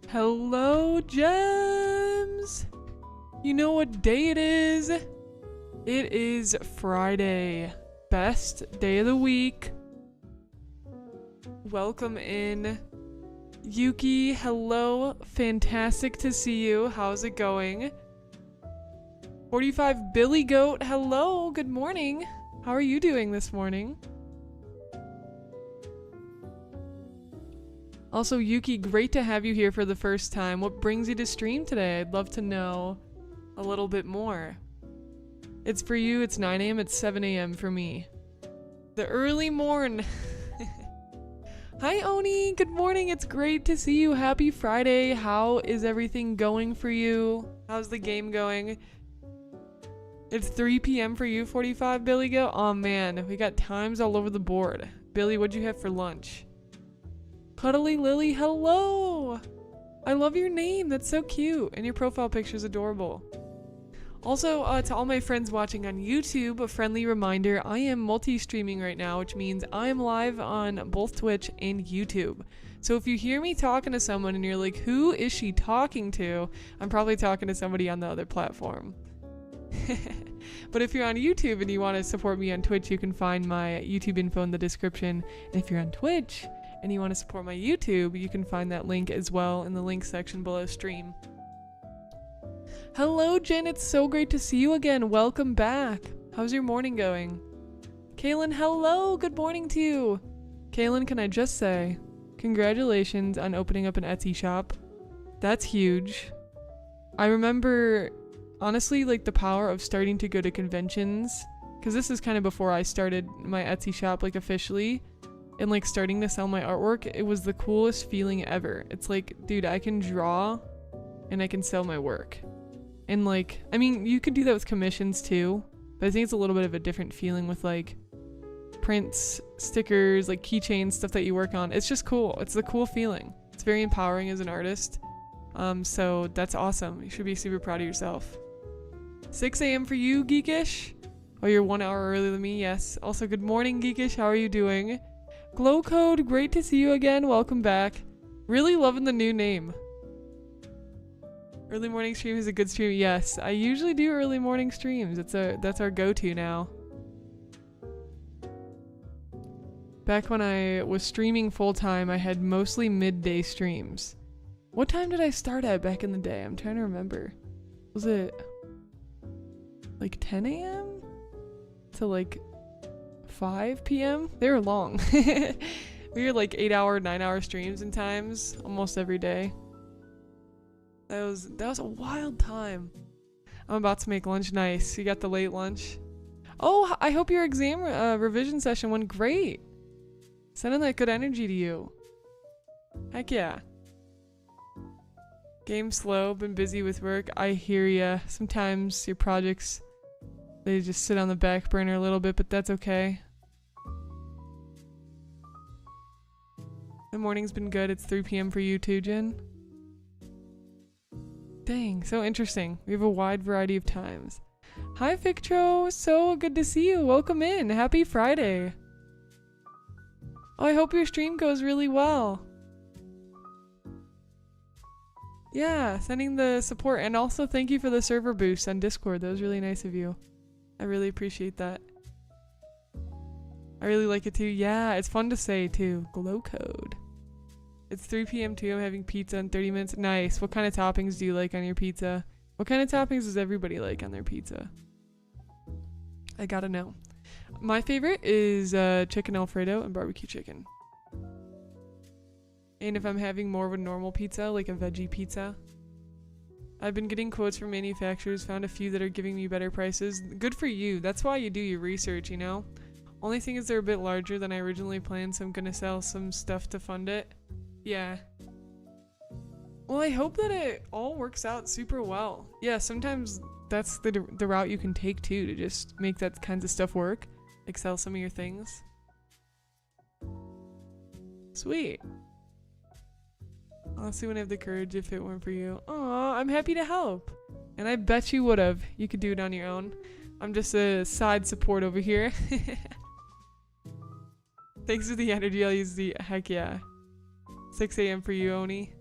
Hello, gems! You know what day it is? It is Friday. Best day of the week. Welcome in. Yuki, hello. Fantastic to see you. How's it going? 45 Billy Goat, hello. Good morning. How are you doing this morning? Also, Yuki, great to have you here for the first time. What brings you to stream today? I'd love to know a little bit more. It's for you, it's 9 a.m., it's 7 a.m. for me. The early morn. Hi, Oni. Good morning. It's great to see you. Happy Friday. How is everything going for you? How's the game going? It's 3 p.m. for you, 45 Billy Go. Oh, man. We got times all over the board. Billy, what'd you have for lunch? Cuddly Lily, hello! I love your name, that's so cute, and your profile picture's adorable. Also, to all my friends watching on YouTube, a friendly reminder, I am multi-streaming right now, which means I am live on both Twitch and YouTube. So if you hear me talking to someone and you're like, who is she talking to? I'm probably talking to somebody on the other platform. But if you're on YouTube and you want to support me on Twitch, you can find my YouTube info in the description. And if you're on Twitch, and you want to support my YouTube, you can find that link as well in the link section below stream. Hello, Jen. It's so great to see you again. Welcome back. How's your morning going? Kaylin, hello. Good morning to you. Kaylin, can I just say, congratulations on opening up an Etsy shop. That's huge. I remember, honestly, like the power of starting to go to conventions, because this is kind of before I started my Etsy shop, like officially. And like starting to sell my artwork, it was the coolest feeling ever. It's like, dude, I can draw and I can sell my work. And like, I mean, you could do that with commissions too, but I think it's a little bit of a different feeling with like prints, stickers, like keychains, stuff that you work on. It's just cool. It's a cool feeling. It's very empowering as an artist. So that's awesome. You should be super proud of yourself. 6 a.m. for you, Geekish? Oh, you're 1 hour earlier than me, yes. Also, good morning, Geekish. How are you doing? Glow Code, great to see you again. Welcome back. Really loving the new name. Early morning stream is a good stream. Yes, I usually do early morning streams. That's our go-to now. Back when I was streaming full-time, I had mostly midday streams. What time did I start at back in the day? I'm trying to remember. Was it like 10 a.m. to like 5 p.m.? They were long. We were like 8-hour, 9-hour streams in times, almost every day. That was a wild time. I'm about to make lunch nice. You got the late lunch? Oh, I hope your exam revision session went great. Sending that good energy to you. Heck yeah. Game slow, been busy with work. I hear ya. Sometimes your projects, they just sit on the back burner a little bit, but that's okay. The morning's been good. It's 3 p.m. for you too, Jen. Dang, so interesting. We have a wide variety of times. Hi, Victro. So good to see you. Welcome in. Happy Friday. Oh, I hope your stream goes really well. Yeah, sending the support. And also thank you for the server boost on Discord. That was really nice of you. I really appreciate that. I really like it too. Yeah, it's fun to say too. Glow Code. It's 3 p.m. too. I'm having pizza in 30 minutes. Nice. What kind of toppings do you like on your pizza? What kind of toppings does everybody like on their pizza? I gotta know. My favorite is chicken Alfredo and barbecue chicken. And if I'm having more of a normal pizza, like a veggie pizza. I've been getting quotes from manufacturers, found a few that are giving me better prices. Good for you. That's why you do your research, you know? Only thing is they're a bit larger than I originally planned, so I'm gonna sell some stuff to fund it. Yeah. Well, I hope that it all works out super well. Yeah, sometimes that's the route you can take too, to just make that kinds of stuff work. Like sell some of your things. Sweet. Honestly, wouldn't have the courage if it weren't for you. Aw, I'm happy to help. And I bet you would have. You could do it on your own. I'm just a side support over here. Thanks for the energy. I'll use the heck yeah. 6 a.m. for you, Oni.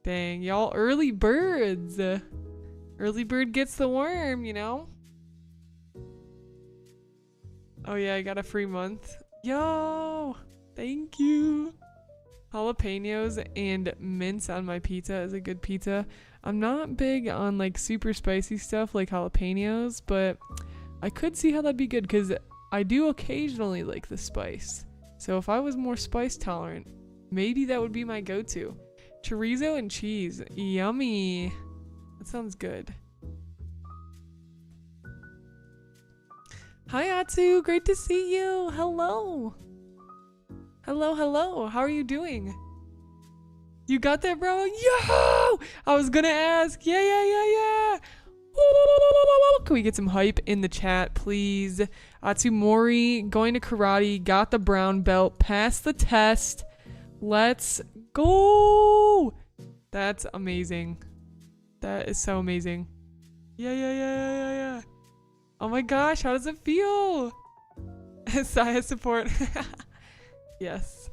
Dang, y'all early birds. Early bird gets the worm, you know? Oh yeah, I got a free month. Yo! Thank you! Jalapenos and mince on my pizza is a good pizza. I'm not big on like super spicy stuff like jalapenos, but I could see how that'd be good because I do occasionally like the spice. So if I was more spice tolerant, maybe that would be my go-to. Chorizo and cheese. Yummy. That sounds good. Hi Atsu, great to see you. Hello. Hello, hello. How are you doing? You got that, bro? Yo! I was gonna ask. Yeah. Can we get some hype in the chat, please? Atsumori, going to karate, got the brown belt, passed the test. Let's go! That's amazing. That is so amazing. Yeah. Oh my gosh, how does it feel? Saya support. Yes.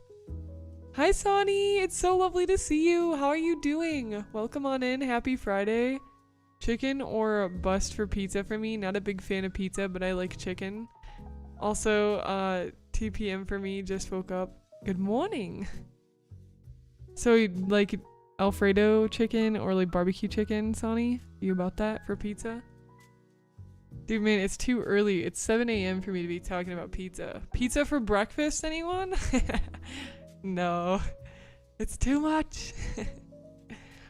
Hi Sonny, it's so lovely to see you. How are you doing? Welcome on in. Happy Friday. Chicken or bust for pizza for me. Not a big fan of pizza, but I like chicken. Also, TPM for me. Just woke up. Good morning. So you like Alfredo chicken or like barbecue chicken, Sonny? You about that for pizza? Dude, man, it's too early. It's 7 a.m. for me to be talking about pizza. Pizza for breakfast, anyone? No. It's too much.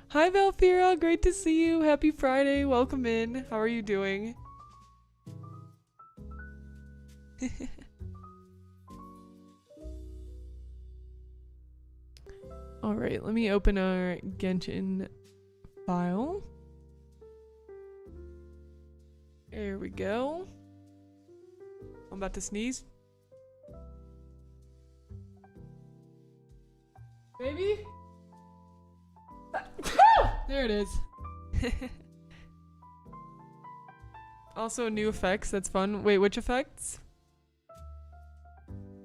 Hi, Valfira. Great to see you. Happy Friday. Welcome in. How are you doing? Alright, let me open our Genshin file. There we go. I'm about to sneeze. Baby? There it is. Also new effects, that's fun. Wait, which effects?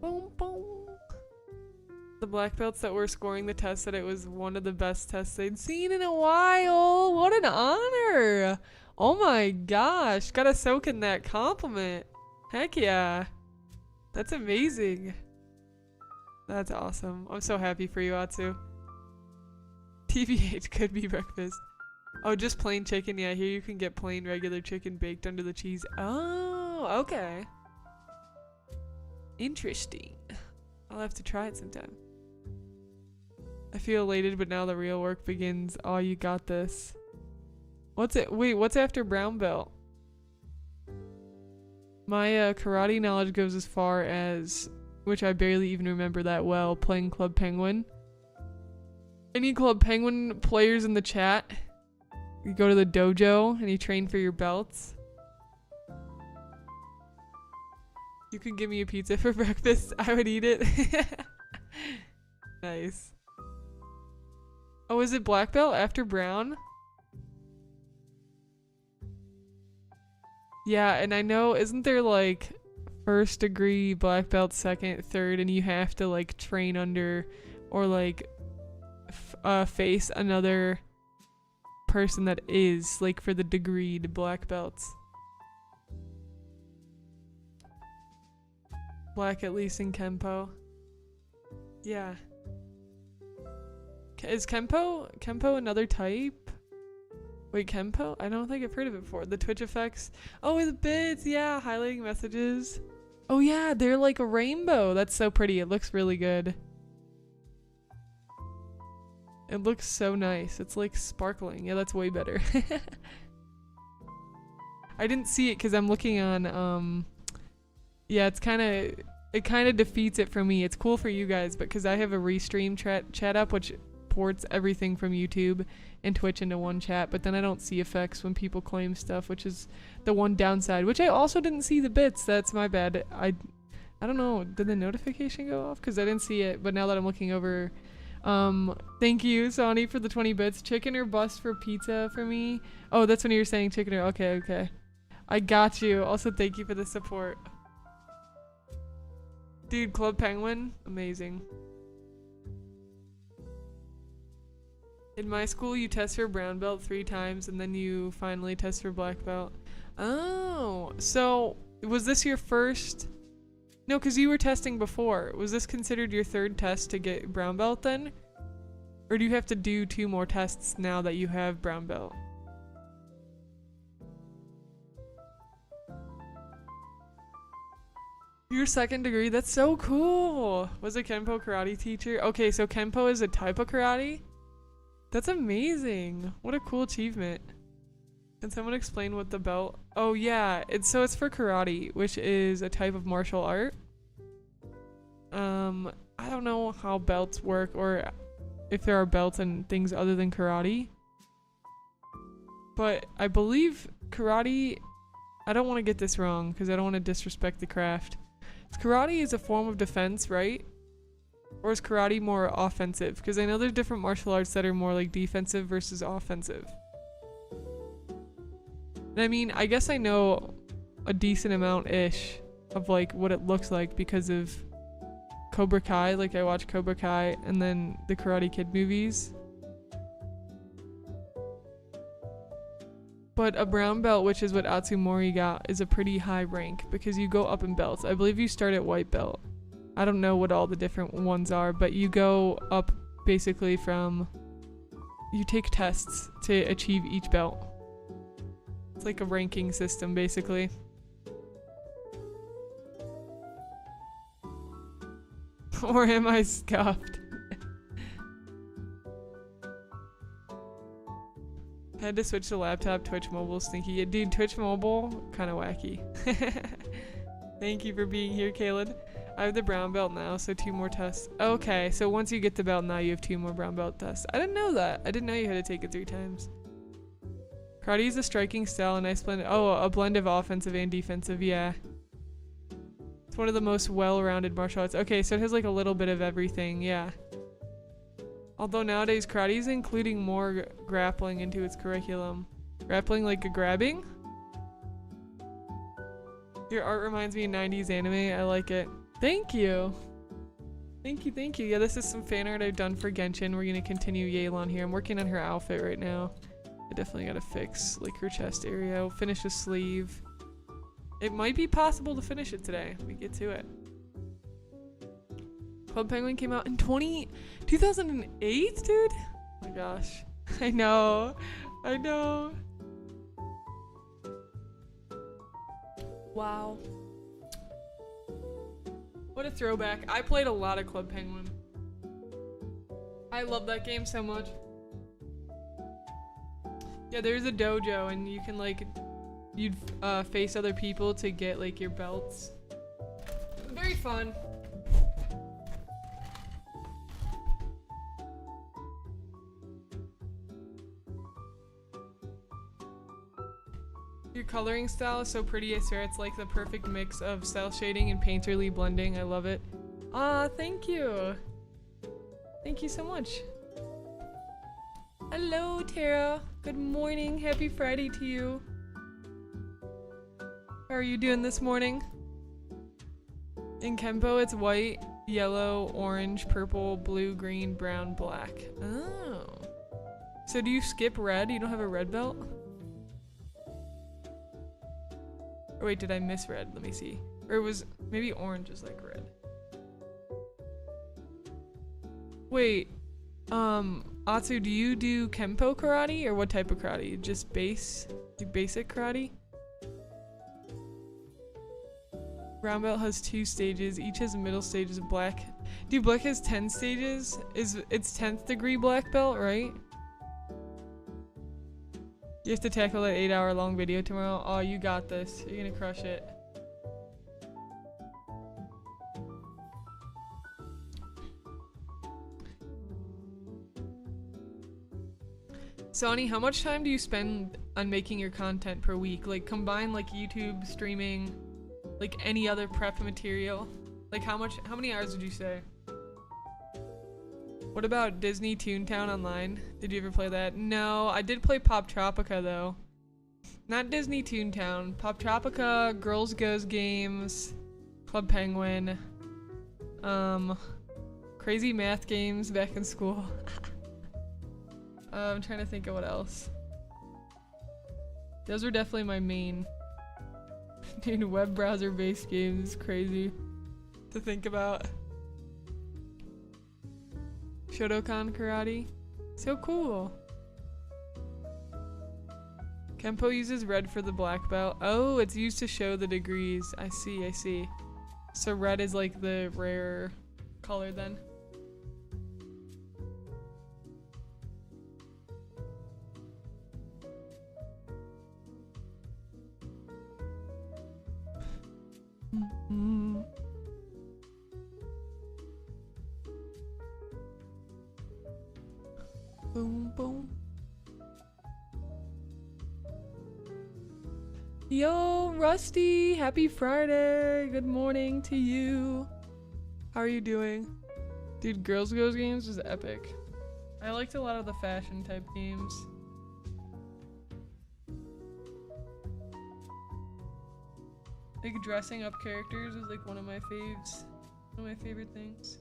Boom, boom. The black belts that were scoring the test said it was one of the best tests they'd seen in a while. What an honor. Oh my gosh, gotta soak in that compliment. Heck yeah. That's amazing. That's awesome. I'm so happy for you, Atsu. TBH could be breakfast. Oh, just plain chicken. Yeah, here you can get plain regular chicken baked under the cheese. Oh, okay. Interesting. I'll have to try it sometime. I feel elated, but now the real work begins. Oh, you got this. What's it? Wait, what's after brown belt? My karate knowledge goes as far as, which I barely even remember that well, playing Club Penguin. Any Club Penguin players in the chat? You go to the dojo and you train for your belts. You could give me a pizza for breakfast. I would eat it. Nice. Oh, is it black belt after brown? Yeah, and I know, isn't there like first degree black belt, second, third, and you have to like train under or like face another person that is like for the degreed black belts. Black at least in Kenpo. Yeah. Is Kenpo another type? Wait, Kenpo? I don't think I've heard of it before. The Twitch effects. Oh, the bits. Yeah, highlighting messages. Oh yeah, they're like a rainbow. That's so pretty. It looks really good. It looks so nice. It's like sparkling. Yeah, that's way better. I didn't see it because I'm looking on, yeah, it kind of defeats it for me. It's cool for you guys, but because I have a restream chat up, which ports everything from YouTube and Twitch into one chat, but then I don't see effects when people claim stuff, which is the one downside, which I also didn't see the bits. That's my bad. I don't know. Did the notification go off? Because I didn't see it, but now that I'm looking over, thank you, Sonny, for the 20 bits. Chicken or bust for pizza for me? Oh, that's when you were saying chicken or, okay. I got you. Also, thank you for the support. Dude, Club Penguin, amazing. In my school, you test for brown belt 3 times and then you finally test for black belt. Oh, so was this your first? No, because you were testing before. Was this considered your 3rd test to get brown belt then? Or do you have to do 2 more tests now that you have brown belt? Your 2nd degree? That's so cool! Was a Kenpo karate teacher? Okay, so Kenpo is a type of karate? That's amazing! What a cool achievement. Can someone explain what the belt? Oh yeah, it's for karate, which is a type of martial art. I don't know how belts work or if there are belts and things other than karate. But I believe karate, I don't want to get this wrong because I don't want to disrespect the craft. Karate is a form of defense, right? Or is karate more offensive? Because I know there's different martial arts that are more like defensive versus offensive. And I mean, I guess I know a decent amount-ish of like what it looks like because of Cobra Kai. Like I watch Cobra Kai and then the Karate Kid movies. But a brown belt, which is what Atsumori got, is a pretty high rank because you go up in belts. I believe you start at white belt. I don't know what all the different ones are, but you go up basically from... You take tests to achieve each belt. It's like a ranking system, basically. Or am I scuffed? Had to switch to laptop, Twitch mobile, stinky. Yeah, dude, Twitch mobile, kind of wacky. Thank you for being here, Caleb. I have the brown belt now, so 2 more tests. Okay, so once you get the belt now, you have 2 more brown belt tests. I didn't know that. I didn't know you had to take it 3 times. Karate is a striking style, a nice blend. Oh, a blend of offensive and defensive, yeah. It's one of the most well-rounded martial arts. Okay, so it has like a little bit of everything, yeah. Although nowadays karate is including more grappling into its curriculum. Grappling like a grabbing? Your art reminds me of 90s anime. I like it. Thank you. Thank you, thank you. Yeah, this is some fan art I've done for Genshin. We're gonna continue 𝐒𝐿 here. I'm working on her outfit right now. I definitely gotta fix like her chest area. I'll finish the sleeve. It might be possible to finish it today. We get to it. Club Penguin came out in 2008, dude? Oh my gosh. I know. I know. Wow. What a throwback. I played a lot of Club Penguin. I love that game so much. Yeah, there's a dojo and you can like, you'd face other people to get like your belts. Very fun. Your coloring style is so pretty, I swear it's like the perfect mix of cell shading and painterly blending. I love it. Ah, thank you. Thank you so much. Hello, Tara. Good morning. Happy Friday to you. How are you doing this morning? In Kenpo, it's white, yellow, orange, purple, blue, green, brown, black. Oh. So do you skip red? You don't have a red belt? Or wait, did I miss red? Let me see. Or it was maybe orange is like red. Wait, Atsu, do you do Kenpo karate or what type of karate? Just basic karate? Brown belt has 2 stages. Each has a middle stage is black. Dude, black has 10 stages. It's 10th degree black belt, right? You have to tackle that 8-hour long video tomorrow. Oh, you got this. You're gonna crush it. Sonny, how much time do you spend on making your content per week? Like combine like YouTube, streaming, like any other prep material? Like how many hours would you say? What about Disney Toontown Online? Did you ever play that? No, I did play Pop Tropica though. Not Disney Toontown. Pop Tropica, Girls Goes Games, Club Penguin, crazy math games back in school. I'm trying to think of what else. Those were definitely my main. Dude, web browser based games is crazy to think about. Shotokan karate. So cool. Kenpo uses red for the black belt. Oh, it's used to show the degrees. I see, I see. So red is like the rare color then. Boom, boom. Yo, Rusty, happy Friday. Good morning to you. How are you doing? Dude, 𝐒𝐲𝐻 games was epic. I liked a lot of the fashion type games. Like dressing up characters is like one of my faves. One of my favorite things.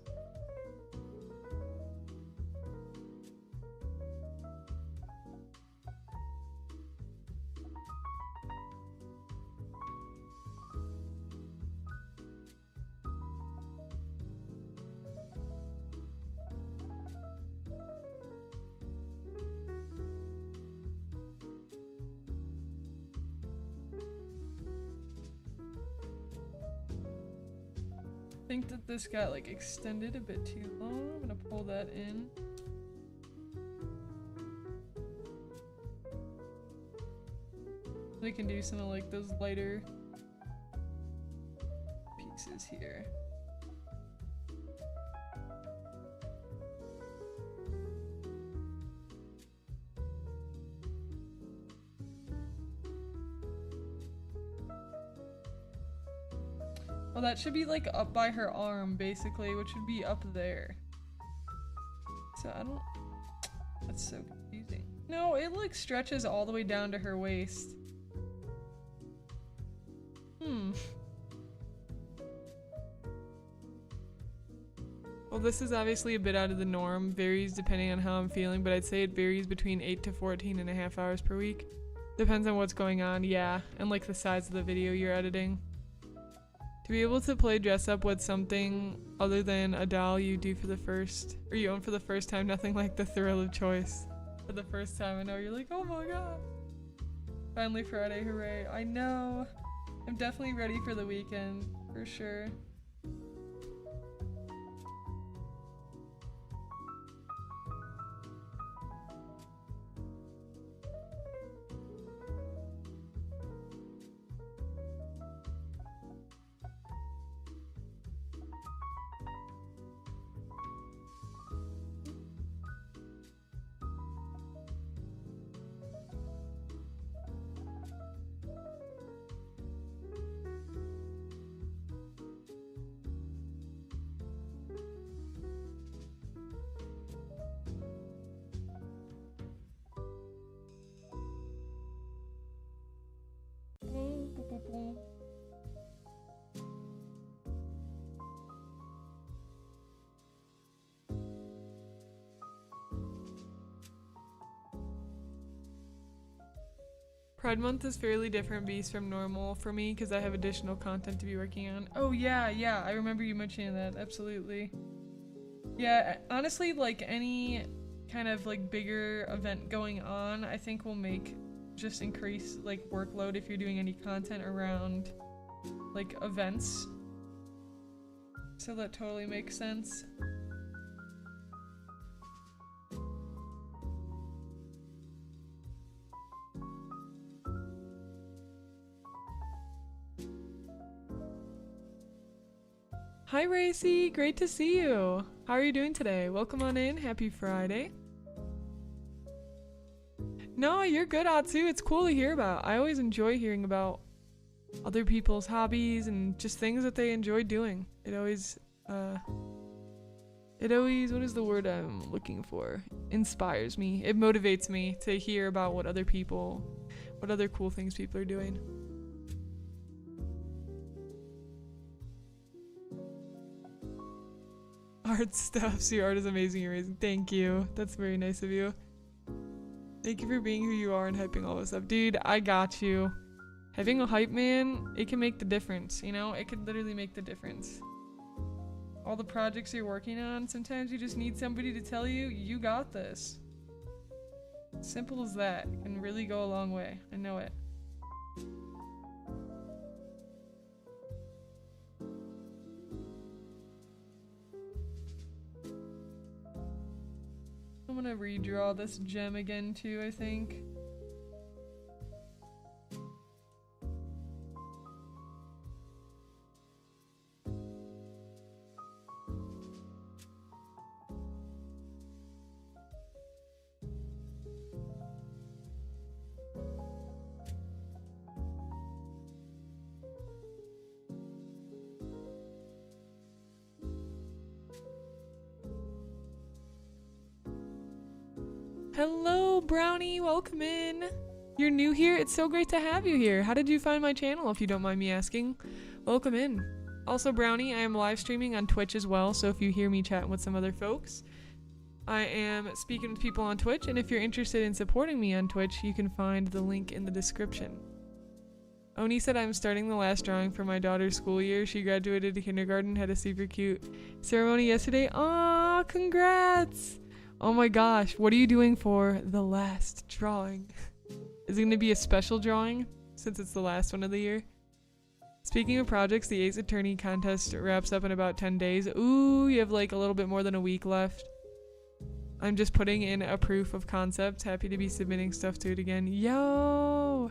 I think that this got like extended a bit too long. I'm gonna pull that in. We can do some of like those lighter pieces here. Well, that should be like up by her arm, basically, which would be up there. So I don't... That's so confusing. No, it like stretches all the way down to her waist. Well, this is obviously a bit out of the norm. Varies depending on how I'm feeling, but I'd say it varies between 8 to 14.5 hours per week. Depends on what's going on, yeah, and like the size of the video you're editing. To be able to play dress up with something other than a doll you do for the first, or you own for the first time, nothing like the thrill of choice. For the first time, I know you're like, oh my god. Finally Friday, hooray. I know. I'm definitely ready for the weekend, for sure. Pride Month is fairly different beast from normal for me because I have additional content to be working on. Oh yeah, I remember you mentioning that, absolutely. Yeah, honestly, like any kind of like bigger event going on, I think will make just increase like workload if you're doing any content around like events. So that totally makes sense. Hi Racy, great to see you. How are you doing today? Welcome on in, happy Friday. No, you're good, Atsu. It's cool to hear about. I always enjoy hearing about other people's hobbies and just things that they enjoy doing. It always, what is the word I'm looking for? Inspires me. It motivates me to hear about what other cool things people are doing. Art stuff. Your art is amazing, amazing. Thank you. That's very nice of you. Thank you for being who you are and hyping all this up. Dude, I got you. Having a hype man, it can make the difference, you know? It could literally make the difference. All the projects you're working on, sometimes you just need somebody to tell you, you got this. Simple as that. It can really go a long way. I know it. I'm gonna redraw this gem again too, I think. Hello, Brownie. Welcome in. You're new here? It's so great to have you here. How did you find my channel, if you don't mind me asking? Welcome in. Also, Brownie, I am live streaming on Twitch as well, so if you hear me chatting with some other folks, I am speaking with people on Twitch, and if you're interested in supporting me on Twitch, you can find the link in the description. Oni said I'm starting the last drawing for my daughter's school year. She graduated to kindergarten, had a super cute ceremony yesterday. Aw, congrats! Oh my gosh, what are you doing for the last drawing? Is it going to be a special drawing since it's the last one of the year? Speaking of projects, the Ace Attorney contest wraps up in about 10 days. Ooh, you have like a little bit more than a week left. I'm just putting in a proof of concept. Happy to be submitting stuff to it again. Yo!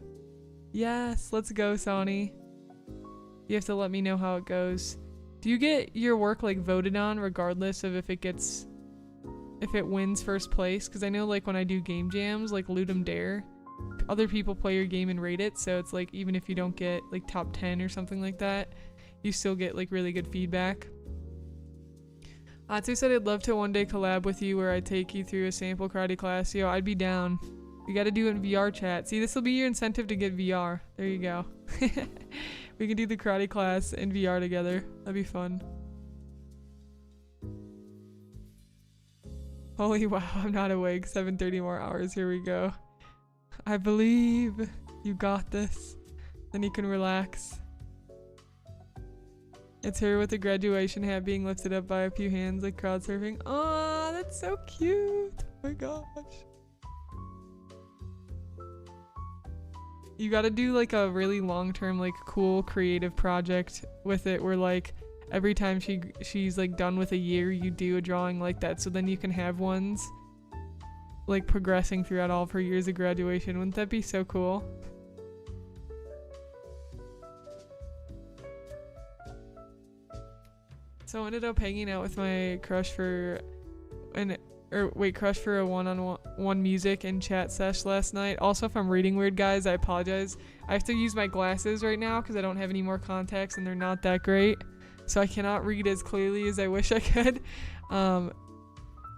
Yes, let's go, Sonny. You have to let me know how it goes. Do you get your work like voted on regardless of if it wins first place? Because I know like when I do game jams like Ludum Dare, other people play your game and rate it, so it's like even if you don't get like top 10 or something like that, you still get like really good feedback. Atsu said I'd love to one day collab with you where I take you through a sample karate class. Yo, I'd be down. We gotta do it in VR chat. See, this will be your incentive to get VR. There you go. We can do the karate class in VR together. That'd be fun. Holy wow, I'm not awake. 7:30 more hours. Here we go. I believe you got this. Then you can relax. It's her with the graduation hat being lifted up by a few hands like crowd surfing. Aw, that's so cute. Oh my gosh. You gotta do like a really long-term, like cool creative project with it where like every time she's like done with a year, you do a drawing like that, so then you can have ones like progressing throughout all of her years of graduation. Wouldn't that be so cool? So I ended up hanging out with my crush for a one-on-one music and chat sesh last night. Also, if I'm reading weird, guys, I apologize. I have to use my glasses right now because I don't have any more contacts and they're not that great. So I cannot read as clearly as I wish I could.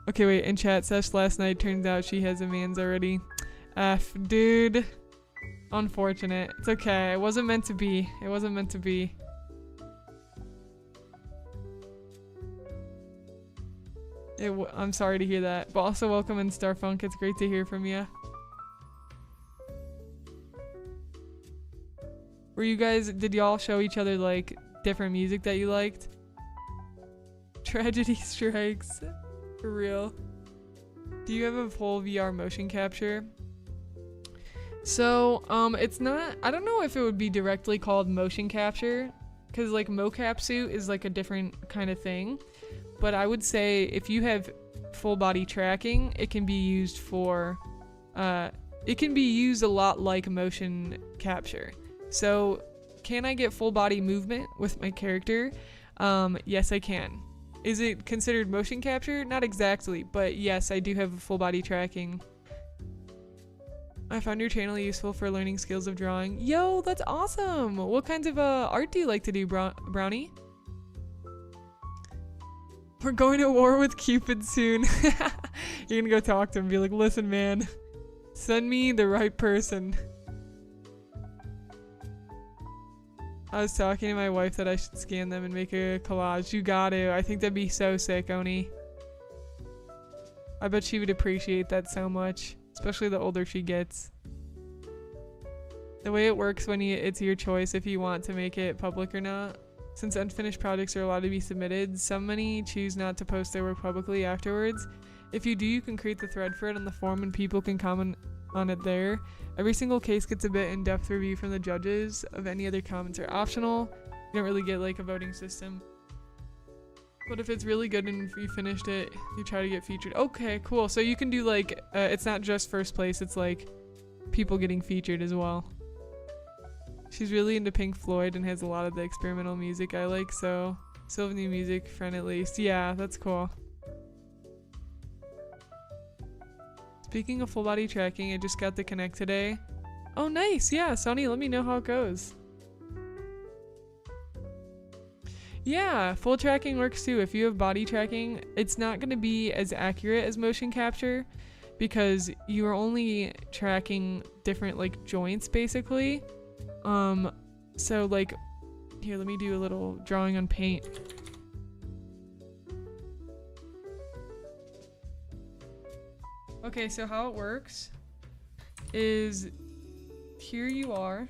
Okay, wait, in chat sesh last night, turns out she has a man's already. F, dude. Unfortunate. It's okay. It wasn't meant to be. It wasn't meant to be. I'm sorry to hear that. But also welcome in Starfunk. It's great to hear from you. Did y'all show each other like different music that you liked? Tragedy strikes. For real. Do you have a full VR motion capture? So, it's not, I don't know if it would be directly called motion capture, because like mocap suit is like a different kind of thing. But I would say if you have full body tracking, it can be used for, it can be used a lot like motion capture. So, can I get full body movement with my character? Yes, I can. Is it considered motion capture? Not exactly, but yes, I do have full body tracking. I found your channel useful for learning skills of drawing. Yo, that's awesome! What kinds of art do you like to do, Brownie? We're going to war with Cupid soon. You're gonna go talk to him and be like, listen, man, send me the right person. I was talking to my wife that I should scan them and make a collage. You got to. I think that'd be so sick, Oni. I bet she would appreciate that so much. especially the older she gets. The way it works when it's your choice if you want to make it public or not. Since unfinished projects are allowed to be submitted, some many choose not to post their work publicly afterwards. If you do, you can create the thread for it on the forum and people can comment on it there. Every single case gets a bit in-depth review from the judges. Of any other comments are optional. You don't really get like a voting system. But if it's really good and you finished it, you try to get featured. Okay, cool. So you can do like, it's not just first place, it's like people getting featured as well. She's really into Pink Floyd and has a lot of the experimental music I like, so Sylvan music friend at least. Yeah, that's cool. Speaking of full body tracking, I just got the Connect today. Oh nice, yeah, Sonny, let me know how it goes. Yeah, full tracking works too. If you have body tracking, it's not going to be as accurate as motion capture because you are only tracking different like joints basically. So like, here, let me do a little drawing on paint. Okay, so how it works is here you are.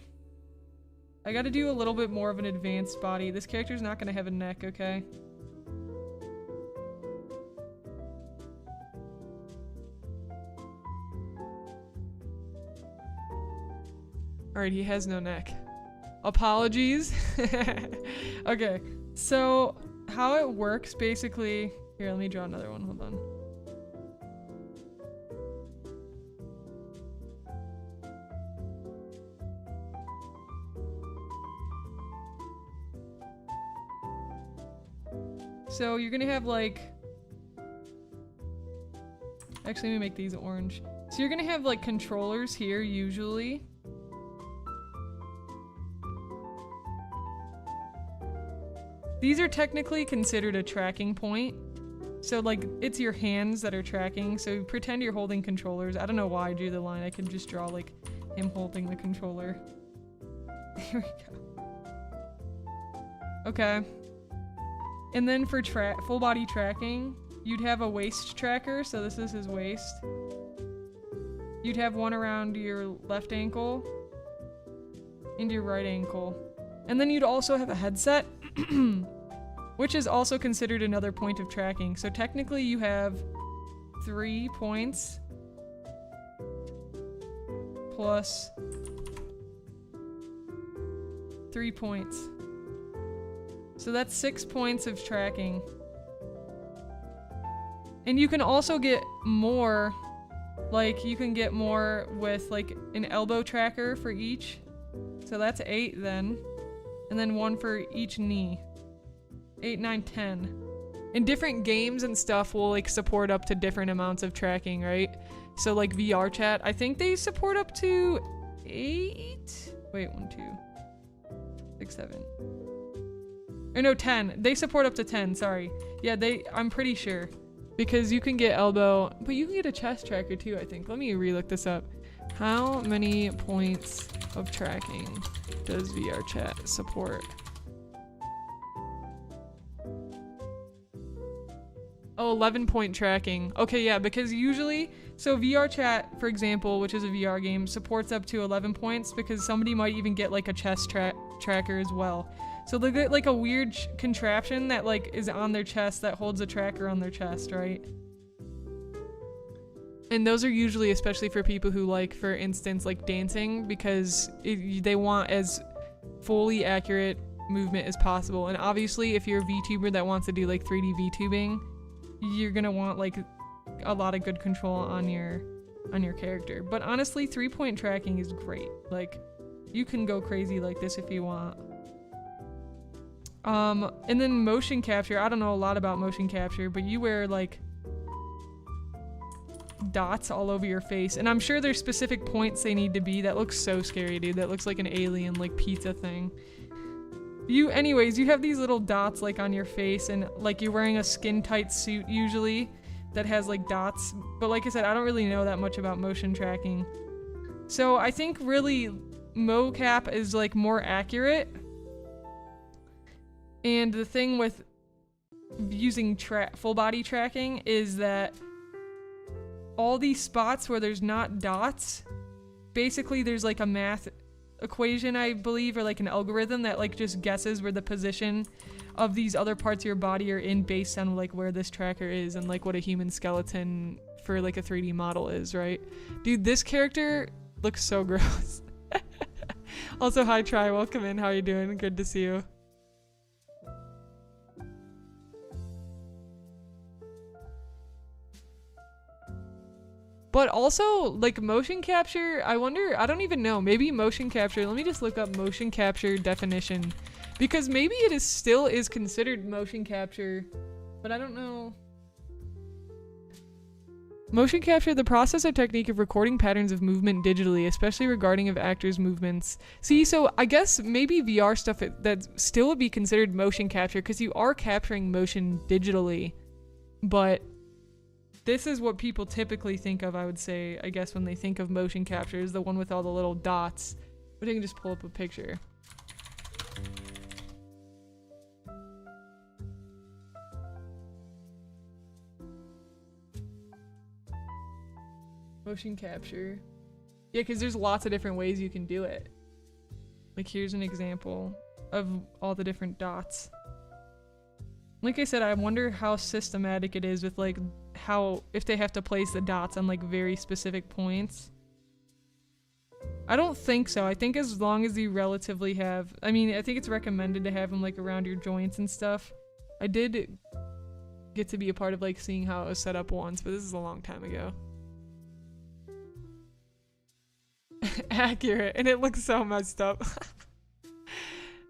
I gotta do a little bit more of an advanced body. This character's not gonna have a neck, okay? Alright, he has no neck. Apologies. Okay, so how it works basically... Here, let me draw another one, hold on. So you're gonna have like... Actually, let me make these orange. So you're gonna have like controllers here, usually. These are technically considered a tracking point. So like, it's your hands that are tracking, so pretend you're holding controllers. I don't know why I drew the line, I could just draw like him holding the controller. Here we go. Okay. And then for full body tracking, you'd have a waist tracker, so this is his waist. You'd have one around your left ankle and your right ankle. And then you'd also have a headset, which is also considered another point of tracking. So technically you have 3 points plus 3 points. So that's 6 points of tracking. And you can also get more, like you can get more with like an elbow tracker for each. So that's 8 then. And then 1 for each knee. 8, 9, 10. And different games and stuff will like support up to different amounts of tracking, right? So like VR chat, I think they support up to 8? Wait, 1, 2, 6, 7. Or no, 10. They support up to 10, sorry. Yeah, I'm pretty sure. Because you can get elbow, but you can get a chest tracker too, I think. Let me re-look this up. How many points of tracking does VR chat support? Oh, 11-point tracking. Okay, yeah, because usually, so VR chat, for example, which is a VR game, supports up to 11 points because somebody might even get like a chest tracker as well. So they get like a weird contraption that like is on their chest that holds a tracker on their chest, right? And those are usually especially for people who like, for instance, like dancing, because they want as fully accurate movement as possible. And obviously if you're a VTuber that wants to do like 3D VTubing, you're gonna want like a lot of good control on your character. But honestly, 3-point tracking is great. Like, you can go crazy like this if you want. And then motion capture, I don't know a lot about motion capture, but you wear like dots all over your face, and I'm sure there's specific points they need to be. That looks so scary, dude. That looks like an alien like pizza thing. Anyways, you have these little dots like on your face, and like you're wearing a skin tight suit usually that has like dots. But like I said, I don't really know that much about motion tracking. So I think really mocap is like more accurate. And the thing with using full body tracking is that all these spots where there's not dots, basically there's like a math equation, I believe, or like an algorithm that like just guesses where the position of these other parts of your body are in based on like where this tracker is and like what a human skeleton for like a 3D model is, right? Dude, this character looks so gross. Also, hi Try, welcome in. How are you doing? Good to see you. But also, like, motion capture, I wonder, I don't even know, maybe motion capture, let me just look up motion capture definition, because maybe it is still is considered motion capture, but I don't know. Motion capture, the process or technique of recording patterns of movement digitally, especially regarding of actors' movements. See, so I guess maybe VR stuff that still would be considered motion capture, because you are capturing motion digitally, but this is what people typically think of, I would say, I guess, when they think of motion capture, is the one with all the little dots. But I can just pull up a picture. Motion capture. Yeah, because there's lots of different ways you can do it. Like, here's an example of all the different dots. Like I said, I wonder how systematic it is with, like, how, if they have to place the dots on, like, very specific points. I don't think so. I think as long as you relatively have, I mean, I think it's recommended to have them, like, around your joints and stuff. I did get to be a part of, like, seeing how it was set up once, but this is a long time ago. Accurate, and it looks so messed up.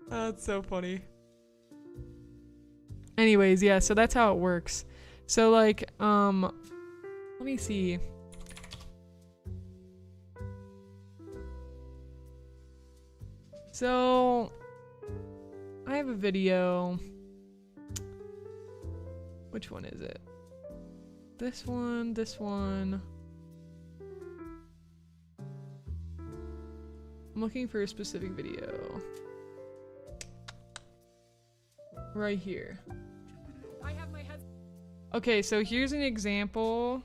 Oh, that's so funny. Anyways, yeah, so that's how it works. So, like, let me see. So, I have a video. Which one is it? This one, this one. I'm looking for a specific video. Right here. I have my head. Okay, so here's an example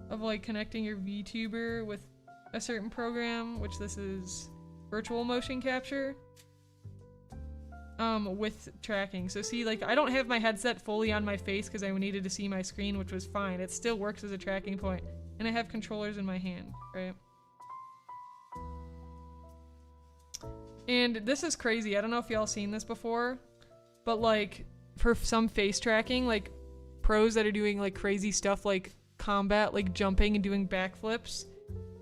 of like connecting your VTuber with a certain program, which this is virtual motion capture. With tracking. So see, like, I don't have my headset fully on my face because I needed to see my screen, which was fine. It still works as a tracking point. And I have controllers in my hand, right? And this is crazy. I don't know if y'all seen this before, but like for some face tracking, like pros that are doing like crazy stuff like combat, like jumping and doing backflips,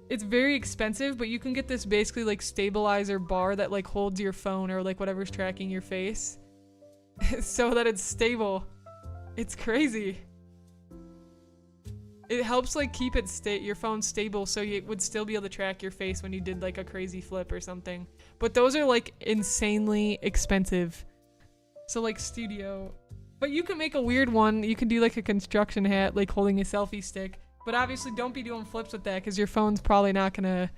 it's very expensive, but you can get this basically like stabilizer bar that like holds your phone or like whatever's tracking your face so that it's stable. It's crazy. It helps like keep it your phone stable so you would still be able to track your face when you did like a crazy flip or something. But those are like insanely expensive. So like studio. But you can make a weird one. You can do like a construction hat, like holding a selfie stick. But obviously don't be doing flips with that because your phone's probably not gonna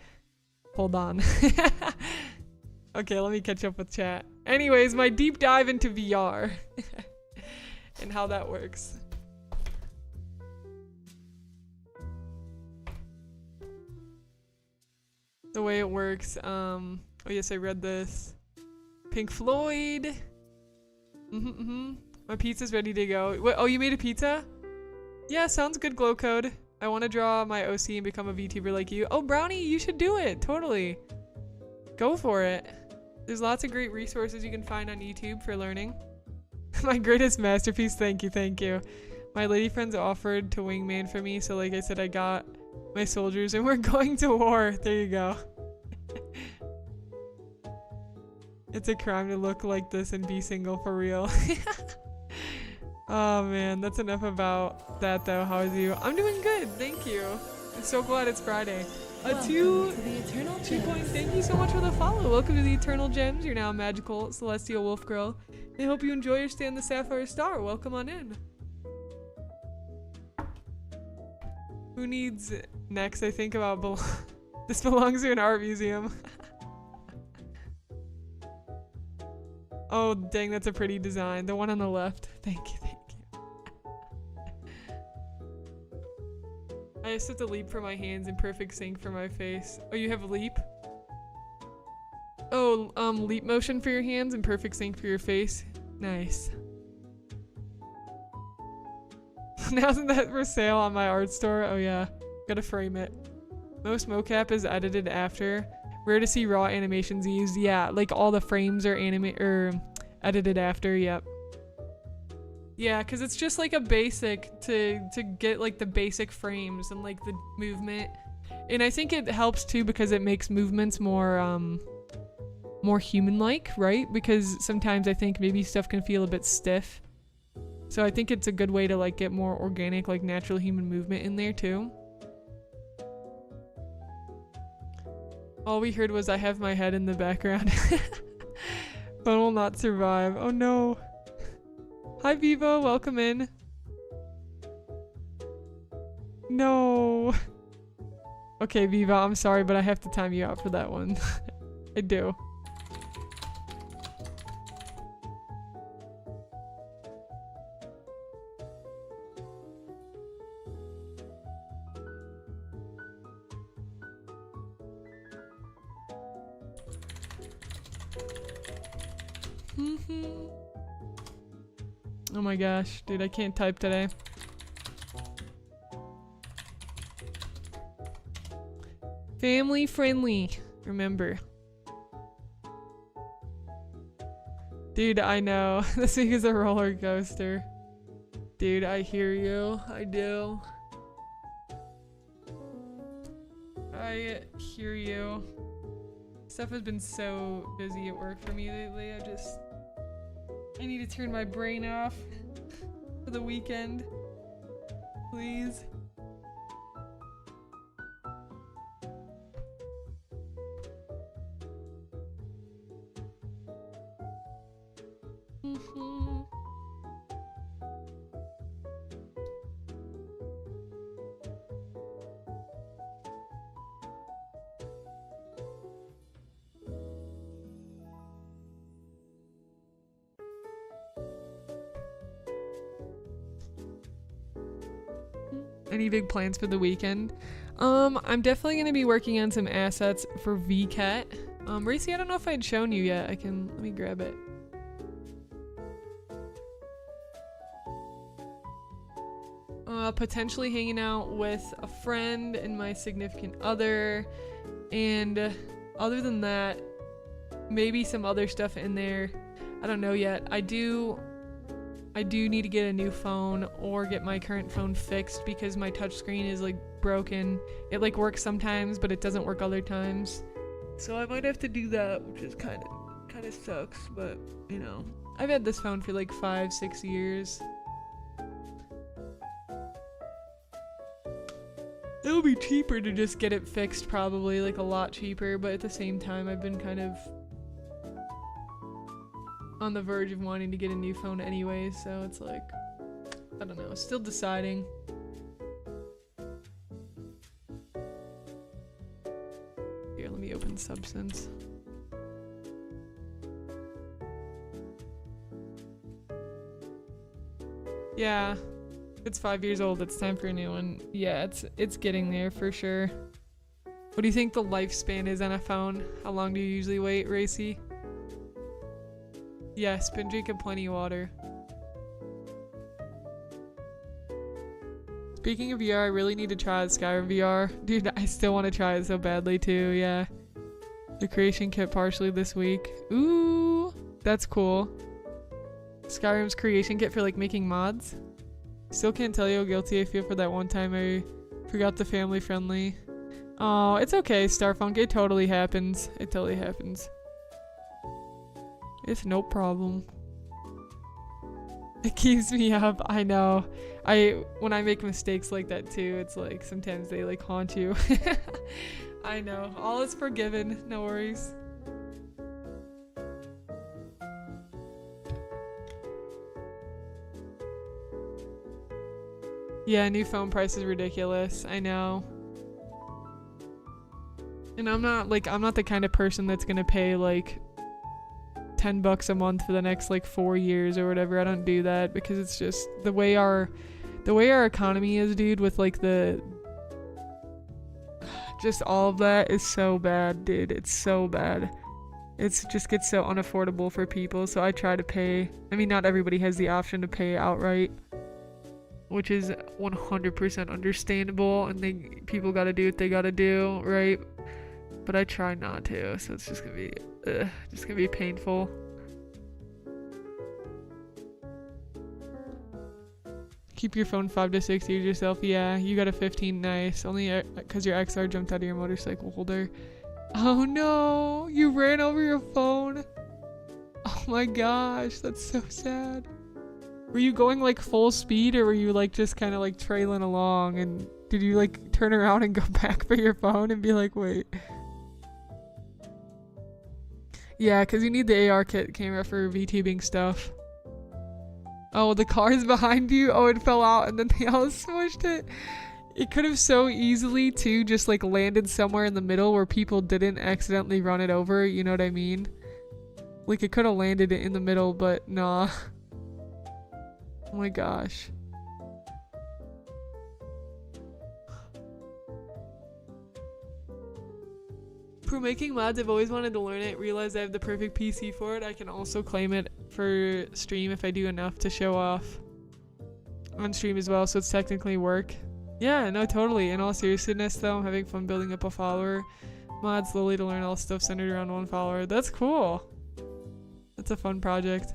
hold on. Okay, let me catch up with chat. Anyways, my deep dive into VR and how that works. The way it works, oh yes, I read this. Pink Floyd. My pizza's ready to go. What, oh, you made a pizza? Yeah, sounds good, Glow Code. I want to draw my OC and become a VTuber like you. Oh, Brownie, you should do it. Totally. Go for it. There's lots of great resources you can find on YouTube for learning. My greatest masterpiece. Thank you, thank you. My lady friends offered to wingman for me, so like I said, I got my soldiers and we're going to war. There you go. It's a crime to look like this and be single for real. Oh man, that's enough about that though. How is you? I'm doing good, thank you. I'm so glad it's Friday. Two points. Thank you so much for the follow. Welcome to the Eternal Gems. You're now a magical celestial wolf girl. I hope you enjoy your stay on the Sapphire Star. Welcome on in. Who needs next? I think about this belongs to an art museum. Oh dang, that's a pretty design. The one on the left. Thank you, thank you. I I just have to leap for my hands and perfect sync for my face. Oh, you have a leap? Oh, leap motion for your hands and perfect sync for your face. Nice. Now isn't that for sale on my art store? Oh yeah, gotta frame it. Most mocap is edited after. Rare to see raw animations used. Yeah, like all the frames are edited after. Yep. Yeah, cause it's just like a basic to get like the basic frames and like the movement, and I think it helps too because it makes movements more more human-like, right? Because sometimes I think maybe stuff can feel a bit stiff, so I think it's a good way to like get more organic, like natural human movement in there too. All we heard was I have my head in the background. Phone will not survive. Oh no. Hi Vivo, welcome in. No. Okay Viva, I'm sorry, but I have to time you out for that one. I do. Oh my gosh, dude, I can't type today. Family friendly, remember. Dude, I know. This week is a roller coaster. Dude, I hear you. I do. I hear you. Stuff has been so busy at work for me lately. I need to turn my brain off for the weekend. Please. Any big plans for the weekend? I'm definitely gonna be working on some assets for VCat. Racy, I don't know if I'd shown you yet. Let me grab it. Potentially hanging out with a friend and my significant other, and other than that, maybe some other stuff in there. I don't know yet. I do need to get a new phone or get my current phone fixed because my touchscreen is like broken. It like works sometimes, but it doesn't work other times. So I might have to do that, which is kind of sucks, but you know, I've had this phone for like 5-6 years. It'll be cheaper to just get it fixed, probably, like a lot cheaper, but at the same time I've been kind of on the verge of wanting to get a new phone anyway, so it's like, I don't know, still deciding. Here, let me open Substance. Yeah, it's 5 years old, it's time for a new one. Yeah, it's getting there for sure. What do you think the lifespan is on a phone? How long do you usually wait, Racy? Yes, been drinking plenty of water. Speaking of VR, I really need to try Skyrim VR. Dude, I still want to try it so badly too, yeah. The creation kit partially this week. Ooh, that's cool. Skyrim's creation kit for like making mods. Still can't tell you how guilty I feel for that one time I forgot the family friendly. Oh, it's okay, Starfunk. It totally happens. It totally happens. It's no problem. It keeps me up. I know. When I make mistakes like that too, it's like sometimes they like haunt you. I know. All is forgiven. No worries. Yeah, new phone price is ridiculous. I know. And I'm not the kind of person that's gonna pay like $10 a month for the next like 4 years or whatever. I don't do that because it's just the way our economy is, dude, with like the just all of that is so bad, dude. It's so bad. It just gets so unaffordable for people, so I try to pay. I mean, not everybody has the option to pay outright, which is 100% understandable, and people gotta do what they gotta do, right? But I try not to, so it's just gonna be painful. Keep your phone 5 to 6 years yourself. Yeah, you got a 15, nice. Only because your XR jumped out of your motorcycle holder. Oh no, you ran over your phone. Oh my gosh, that's so sad. Were you going like full speed, or were you like just kind of like trailing along, and did you like turn around and go back for your phone and be like, wait? Yeah, because you need the AR kit camera for VTubing stuff. Oh, the car's behind you? Oh, it fell out and then they all smushed it. It could have so easily, too, just like landed somewhere in the middle where people didn't accidentally run it over, you know what I mean? Like, it could have landed it in the middle, but nah. Oh my gosh. For making mods, I've always wanted to learn it, realized I have the perfect PC for it. I can also claim it for stream if I do enough to show off on stream as well, so it's technically work. Yeah, no, totally. In all seriousness though, I'm having fun building up a follower mod slowly to learn all stuff centered around one follower. That's cool. That's a fun project.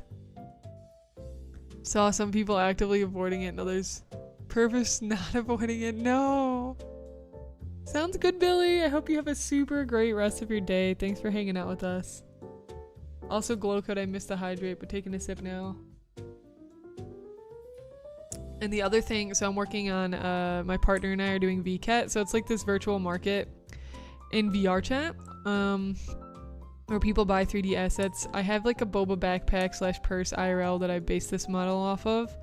Saw some people actively avoiding it and others purpose not avoiding it. No. Sounds good, Billy. I hope you have a super great rest of your day. Thanks for hanging out with us. Also, 𝐒𝐲𝐿, I missed the hydrate, but taking a sip now. And the other thing, so I'm working on, my partner and I are doing 𝐕𝐶𝐘𝑑. So it's like this virtual market in VR chat, where people buy 3D assets. I have like a boba backpack / purse IRL that I based this model off of.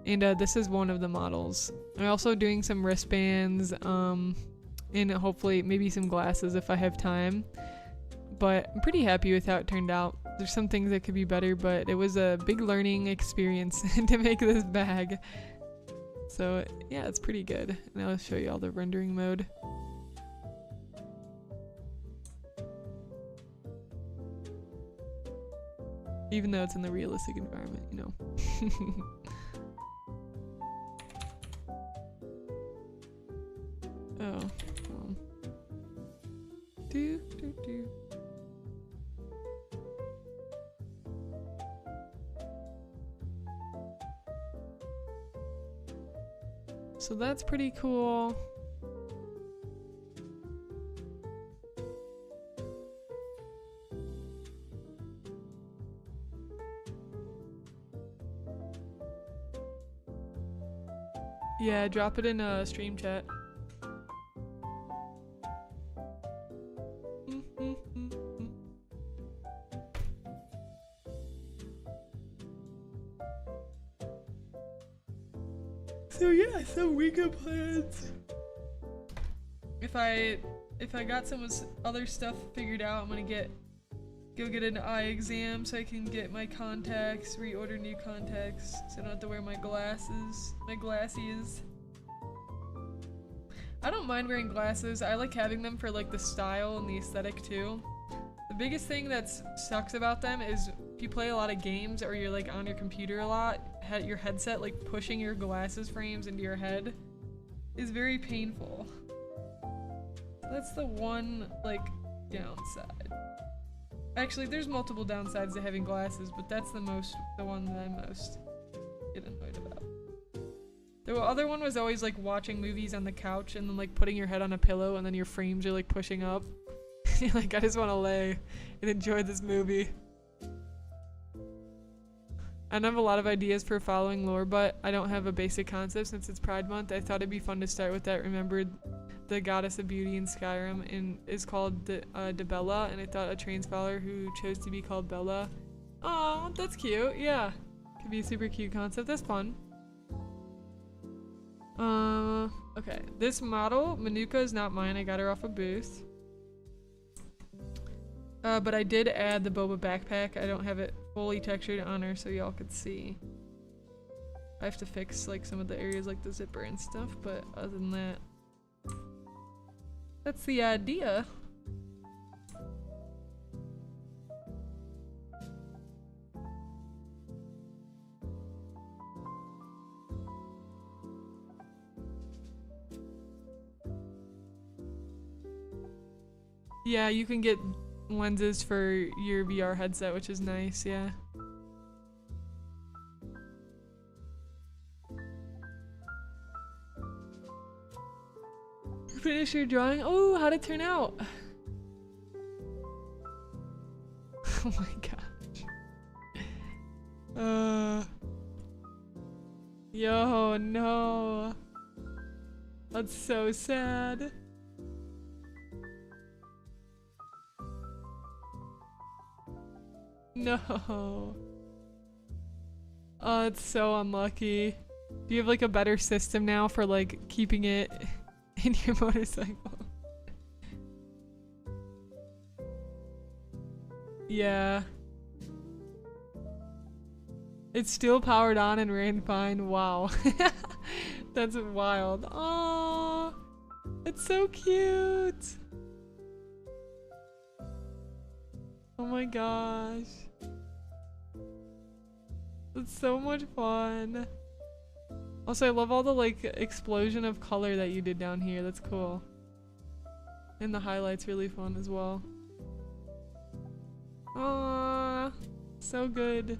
And this is one of the models. I'm also doing some wristbands, and hopefully maybe some glasses if I have time, but I'm pretty happy with how it turned out. There's some things that could be better, but it was a big learning experience to make this bag, so yeah, it's pretty good. And I'll show you all the rendering mode. Even though it's in the realistic environment, you know. Oh. Do. So that's pretty cool. Yeah, drop it in a stream chat. So yeah, some weekend plans. If I got some other stuff figured out, I'm gonna go get an eye exam so I can get my contacts, reorder new contacts, so I don't have to wear my glasses, my glassies. I don't mind wearing glasses. I like having them for like the style and the aesthetic too. The biggest thing that sucks about them is if you play a lot of games or you're like on your computer a lot, your headset like pushing your glasses frames into your head is very painful. That's the one like downside. Actually, there's multiple downsides to having glasses, but that's the one that I most get annoyed about. The other one was always like watching movies on the couch and then like putting your head on a pillow and then your frames are like pushing up. You're like, I just want to lay and enjoy this movie. I don't have a lot of ideas for following lore, but I don't have a basic concept since it's Pride Month. I thought it'd be fun to start with that. Remembered the goddess of beauty in Skyrim and is called 𝐷𝐵ella, and I thought a trans follower who chose to be called Bella. Oh, that's cute. Yeah, could be a super cute concept. That's fun. Okay, this model, Manuka, is not mine. I got her off a booth. But I did add the boba backpack. I don't have it fully textured on her so y'all could see. I have to fix like some of the areas like the zipper and stuff, but other than that, That's the idea. Yeah, you can get lenses for your VR headset, which is nice, yeah. Finish your drawing? Oh, how'd it turn out? Oh my gosh. Yo, no. That's so sad. No. Oh, it's so unlucky. Do you have like a better system now for like keeping it in your motorcycle? Yeah. It's still powered on and ran fine. Wow. That's wild. Oh, it's so cute. Oh my gosh. It's so much fun. Also, I love all the like explosion of color that you did down here. That's cool. And the highlights really fun as well. Aww, so good.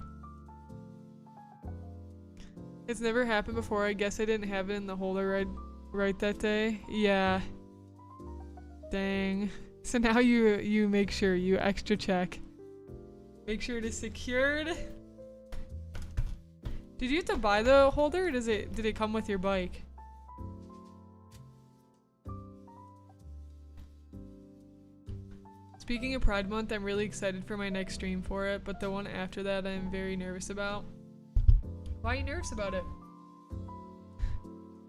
It's never happened before. I guess I didn't have it in the holder right that day. Yeah. Dang. So now you make sure you extra check. Make sure it is secured. Did you have to buy the holder, or did it come with your bike? Speaking of Pride Month, I'm really excited for my next stream for it, but the one after that I'm very nervous about. Why are you nervous about it?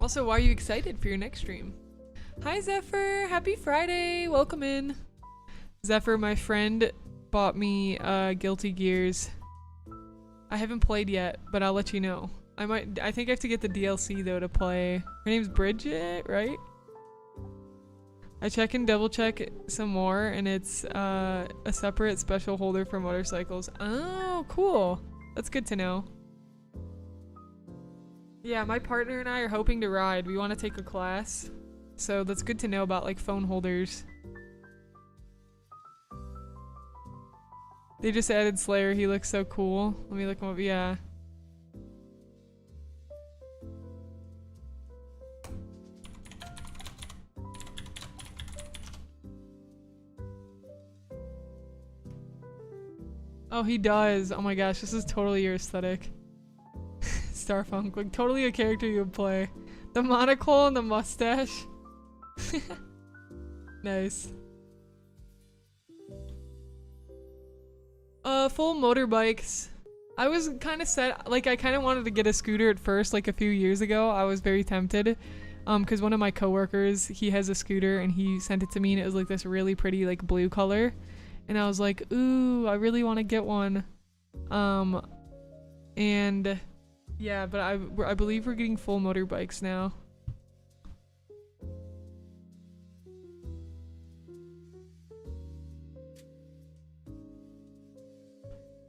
Also, why are you excited for your next stream? Hi Zephyr, happy Friday, welcome in. Zephyr, my friend, bought me Guilty Gears. I haven't played yet, but I'll let you know. I think I have to get the DLC though to play. Her name's Bridget, right? I check and double check some more, and it's a separate special holder for motorcycles. Oh, cool. That's good to know. Yeah, my partner and I are hoping to ride. We want to take a class. So that's good to know about like phone holders. They just added Slayer. He looks so cool. Let me look him up. Yeah. Oh, he does. Oh my gosh, this is totally your aesthetic. Starfunk, like totally a character you would play. The monocle and the mustache. Nice. Full motorbikes. I was kind of set, like I kind of wanted to get a scooter at first, like a few years ago. I was very tempted. Cause one of my coworkers, he has a scooter and he sent it to me and it was like this really pretty like blue color. And I was like, ooh, I really want to get one. And yeah, but I believe we're getting full motorbikes now.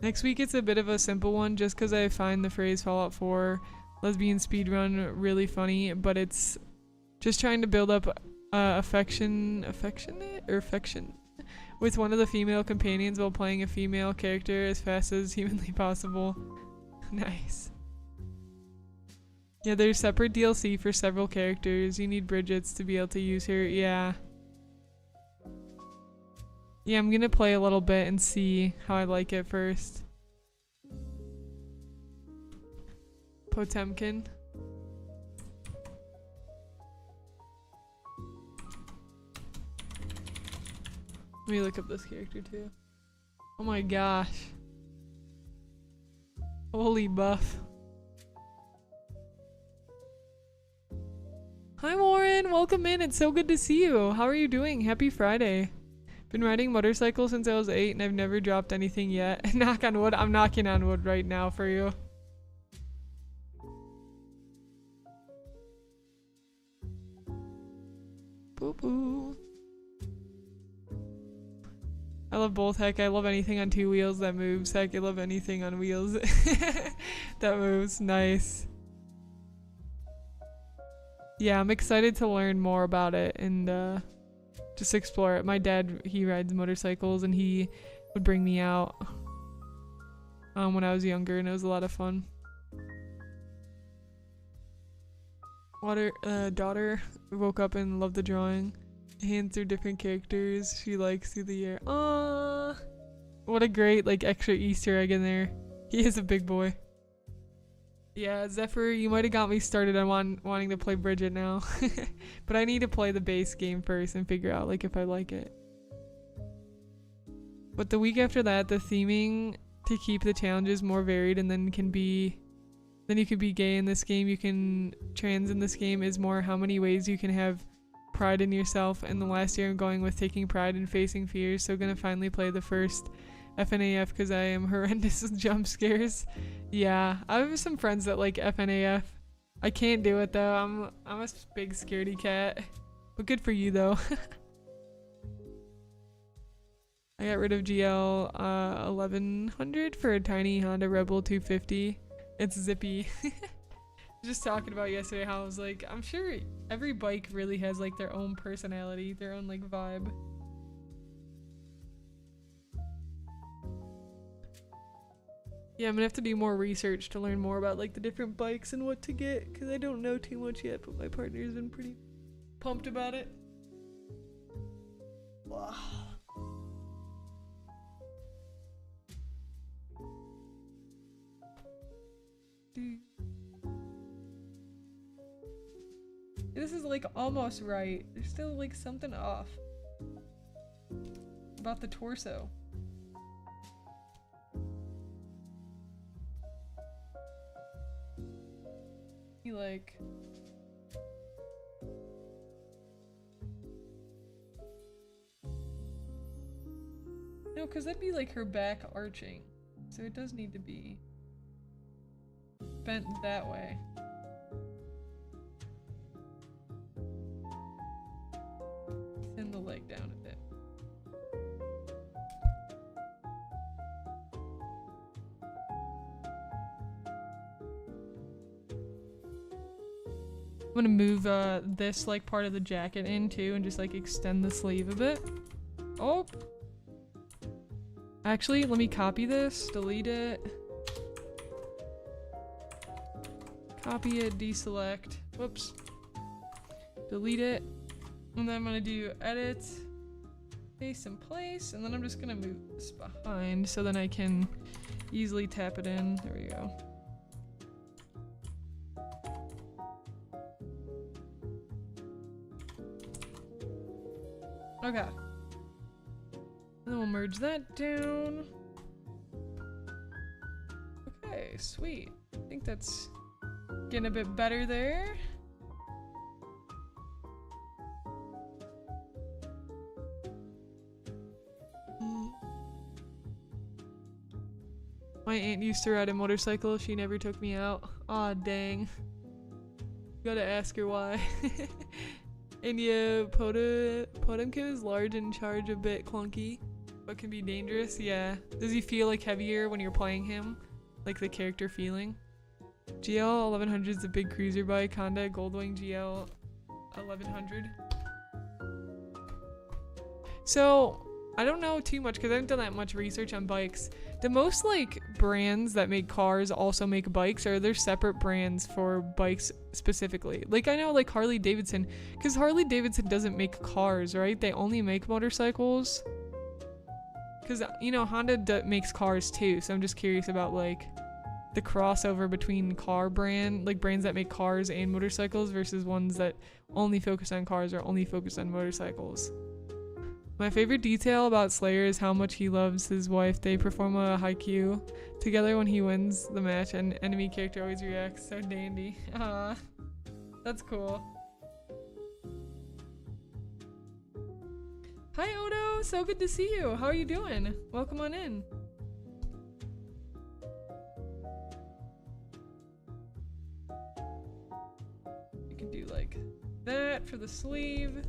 Next week it's a bit of a simple one just because I find the phrase Fallout 4 lesbian speedrun really funny, but it's just trying to build up affection with one of the female companions while playing a female character as fast as humanly possible. Nice. Yeah, there's separate DLC for several characters. You need Bridget's to be able to use her. Yeah. Yeah, I'm gonna play a little bit and see how I like it first. Potemkin. Let me look up this character too. Oh my gosh. Holy buff. Hi Warren, welcome in. It's so good to see you. How are you doing? Happy Friday. Been riding motorcycles since I was 8 and I've never dropped anything yet. Knock on wood. I'm knocking on wood right now for you. Boo boo. I love both. Heck, I love anything on 2 wheels that moves. Heck, I love anything on wheels that moves. Nice. Yeah, I'm excited to learn more about it and just explore it. My dad, he rides motorcycles and he would bring me out when I was younger, and it was a lot of fun. Daughter woke up and loved the drawing. Hands through different characters she likes through the year. Aww. What a great like extra Easter egg in there. He is a big boy. Yeah, Zephyr, you might have got me started on wanting to play Bridget now. But I need to play the base game first and figure out like if I like it. But the week after that, the theming to keep the challenges more varied and then you can be gay in this game, you can trans in this game, is more how many ways you can have pride in yourself. And the last year I'm going with taking pride in facing fears, so gonna finally play the first FNAF because I am horrendous with jump scares. Yeah, I have some friends that like FNAF. I can't do it though. I'm a big scaredy cat. But good for you though. I got rid of GL 1100 for a tiny Honda Rebel 250. It's zippy. Just talking about yesterday how I was like, I'm sure every bike really has like their own personality, their own like vibe. Yeah, I'm gonna have to do more research to learn more about like the different bikes and what to get, because I don't know too much yet, but my partner's been pretty pumped about it. Wow. This is like almost right. There's still like something off about the torso. He like no, because that'd be like her back arching, so it does need to be bent that way. Thin the leg down a bit. I'm gonna move this like part of the jacket in too and just like extend the sleeve a bit. Oh! Actually, let me copy this, delete it. Copy it, deselect. Whoops. Delete it. And then I'm gonna do edit, paste in place, and then I'm just gonna move this behind so then I can easily tap it in. There we go. Okay. And then we'll merge that down. Okay, sweet. I think that's getting a bit better there. My aunt used to ride a motorcycle. She never took me out. Aw, dang. Gotta ask her why. And yeah, Potemkin is large and charge a bit clunky, but can be dangerous. Yeah. Does he feel like heavier when you're playing him? Like the character feeling? GL 1100 is a big cruiser bike. Honda Goldwing GL 1100. So, I don't know too much because I haven't done that much research on bikes. The most like brands that make cars also make bikes, or they're separate brands for bikes specifically. Like I know like Harley Davidson, because Harley Davidson doesn't make cars, right? They only make motorcycles. Because you know Honda makes cars too, so I'm just curious about like the crossover between brands that make cars and motorcycles versus ones that only focus on cars or only focus on motorcycles. My favorite detail about Slayer is how much he loves his wife. They perform a haiku together when he wins the match, and enemy character always reacts so dandy. Ah, that's cool. Hi Odo, so good to see you. How are you doing? Welcome on in. You can do like that for the sleeve.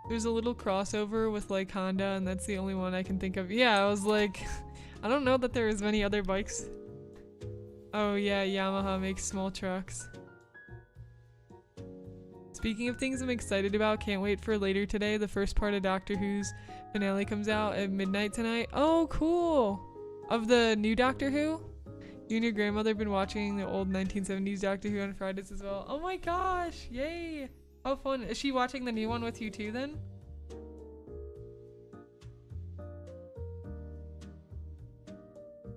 There's a little crossover with like Honda, and that's the only one I can think of. Yeah, I was like, I don't know that there is many other bikes. Oh yeah, Yamaha makes small trucks. Speaking of things I'm excited about, can't wait for later today. The first part of Doctor Who's finale comes out at midnight tonight. Oh, cool! Of the new Doctor Who? You and your grandmother have been watching the old 1970s Doctor Who on Fridays as well. Oh my gosh! Yay! How fun. Is she watching the new one with you too then?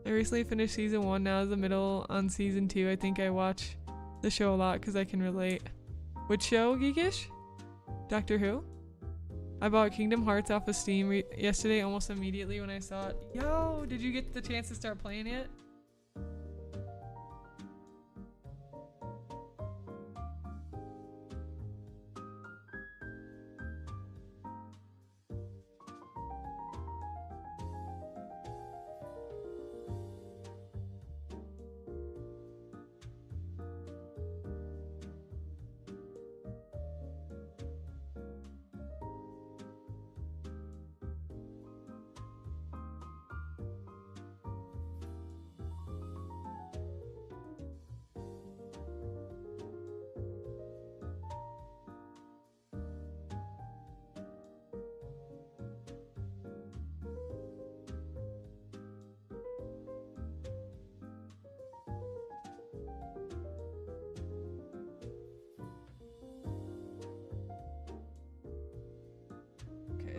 I recently finished season 1, now is the middle on season 2. I think I watch the show a lot because I can relate. Which show, Geekish? Doctor Who? I bought Kingdom Hearts off of Steam yesterday almost immediately when I saw it. Yo, did you get the chance to start playing it?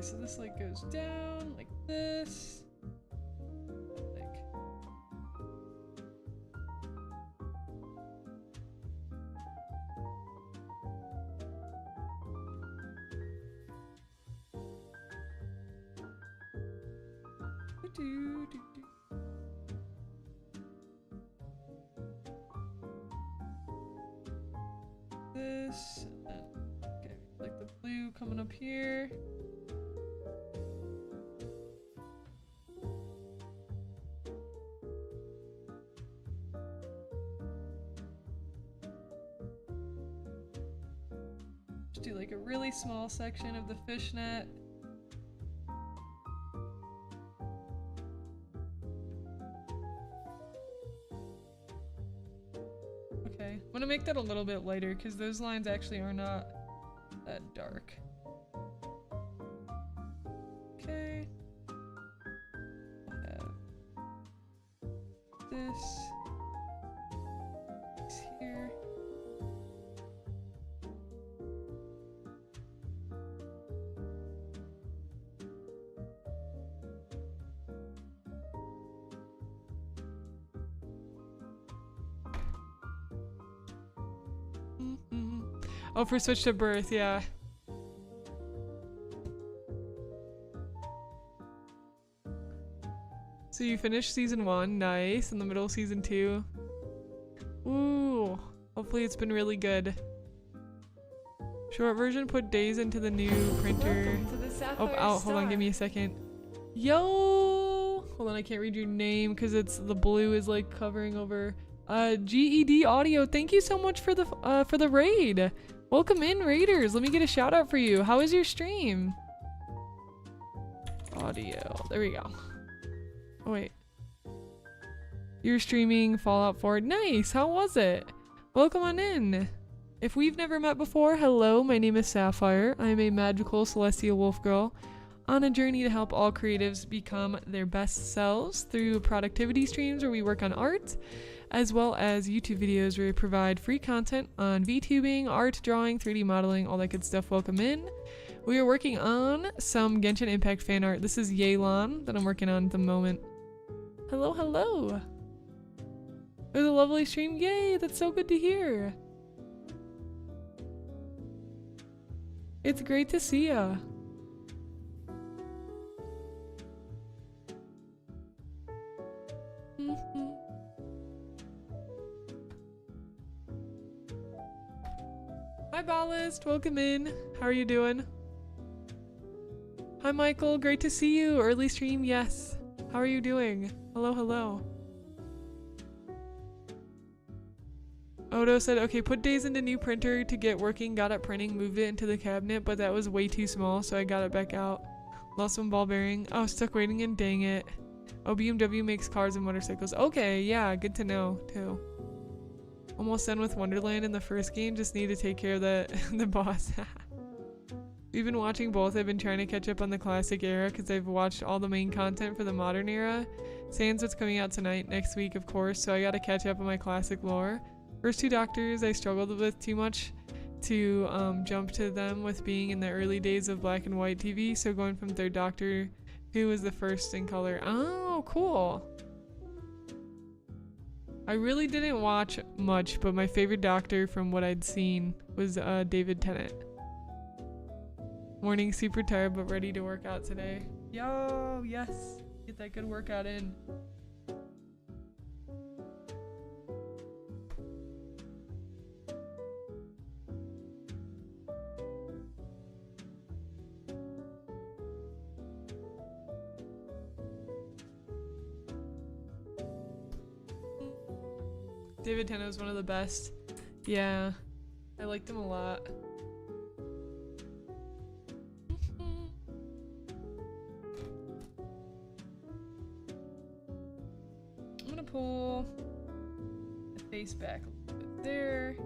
So this like goes down like this. Like this, and then okay, like the blue coming up here. Do like a really small section of the fishnet. Okay, I'm gonna make that a little bit lighter because those lines actually are not that dark. Okay. I'll have this here. Oh, for Switch to Birth, yeah. So you finished season 1, nice. In the middle of season 2. Ooh, hopefully it's been really good. Short version, put days into the new printer. Oh, hold on, give me a second. Yo! Hold on, I can't read your name because it's the blue is like covering over. GED Audio, thank you so much for the raid. Welcome in, raiders. Let me get a shout out for you. How was your stream? Audio, there we go. Oh wait, you're streaming Fallout 4. Nice. How was it? Welcome on in. If we've never met before, hello, my name is Syafire. I'm a magical celestial wolf girl on a journey to help all creatives become their best selves through productivity streams where we work on art, as well as YouTube videos where we provide free content on VTubing, art, drawing, 3D modeling, all that good stuff. Welcome in. We are working on some Genshin Impact fan art. This is 𝐒𝐿𝐵 that I'm working on at the moment. Hello, hello. It was a lovely stream. Yay, that's so good to hear. It's great to see ya. Hi Ballast, welcome in. How are you doing? Hi Michael, great to see you. Early stream, yes. How are you doing? Hello, hello. Odo said, okay, put days into new printer to get working, got it printing, moved it into the cabinet, but that was way too small, so I got it back out. Lost one ball bearing. Oh, stuck waiting in, dang it. Oh, BMW makes cars and motorcycles. Okay, yeah, good to know, too. Almost done with Wonderland in the first game, just need to take care of the boss. We've been watching both. I've been trying to catch up on the classic era because I've watched all the main content for the modern era. Sans what's coming out tonight, next week, of course, so I gotta catch up on my classic lore. First two Doctors I struggled with too much to jump to them with being in the early days of black and white TV, so going from third Doctor, who was the first in color. Oh, cool. I really didn't watch much, but my favorite Doctor from what I'd seen was David Tennant. Morning, super tired but ready to work out today. Yo, yes. Get that good workout in. David Tennant was one of the best. Yeah, I liked him a lot. I'm gonna pull the face back a little bit there.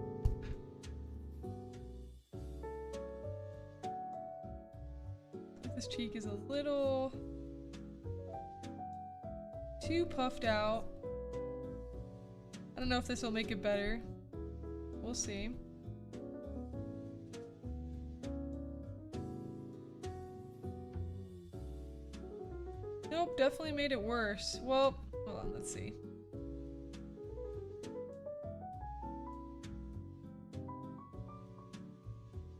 This cheek is a little too puffed out. I don't know if this will make it better. We'll see. Nope, definitely made it worse. Well, hold on, let's see.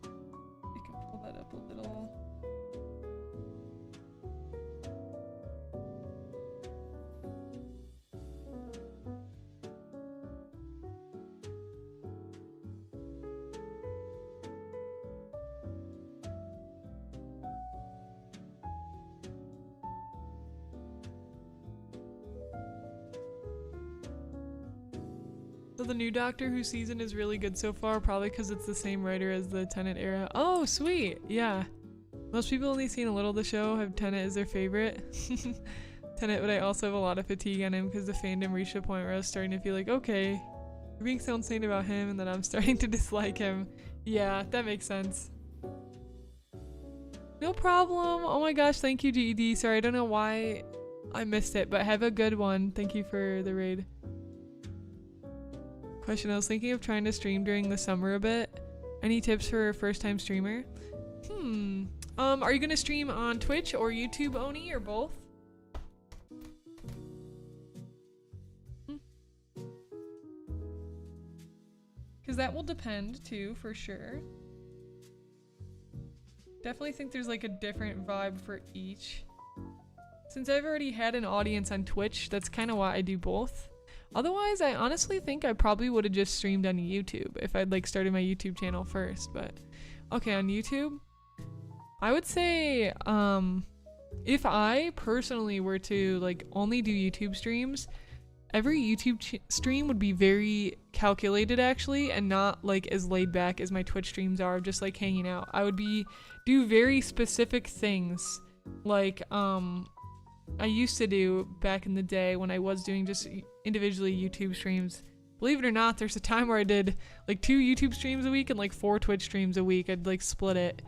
We can pull that up a little. So the new Doctor Who season is really good so far, probably because it's the same writer as the Tennant era. Oh, sweet! Yeah. Most people only seen a little of the show have Tennant as their favorite. Tennant, but I also have a lot of fatigue on him because the fandom reached a point where I was starting to feel like, okay, you're being so insane about him, and then I'm starting to dislike him. Yeah, that makes sense. No problem! Oh my gosh, thank you, GED. Sorry, I don't know why I missed it, but have a good one. Thank you for the raid. Question, I was thinking of trying to stream during the summer a bit. Any tips for a first-time streamer? Are you gonna stream on Twitch or YouTube, Oni, or both? Because that will depend too, for sure. Definitely think there's like a different vibe for each. Since I've already had an audience on Twitch, that's kind of why I do both. Otherwise, I honestly think I probably would have just streamed on YouTube if I'd like started my YouTube channel first, but okay, on YouTube, I would say if I personally were to like only do YouTube streams, every YouTube stream would be very calculated actually, and not like as laid back as my Twitch streams are, just like hanging out. I would do very specific things like I used to do back in the day when I was doing just individually YouTube streams. Believe it or not, there's a time where I did like 2 YouTube streams a week and like 4 Twitch streams a week. I'd like split it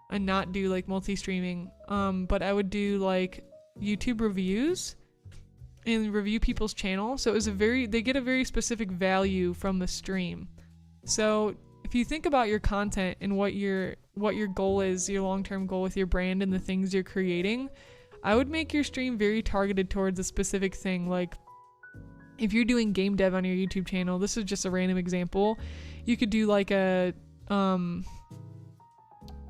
and not do like multi-streaming. But I would do like YouTube reviews and review people's channel. So it was they get a very specific value from the stream. So if you think about your content and what your goal is, your long-term goal with your brand and the things you're creating, I would make your stream very targeted towards a specific thing. Like if you're doing game dev on your YouTube channel, this is just a random example, you could do like a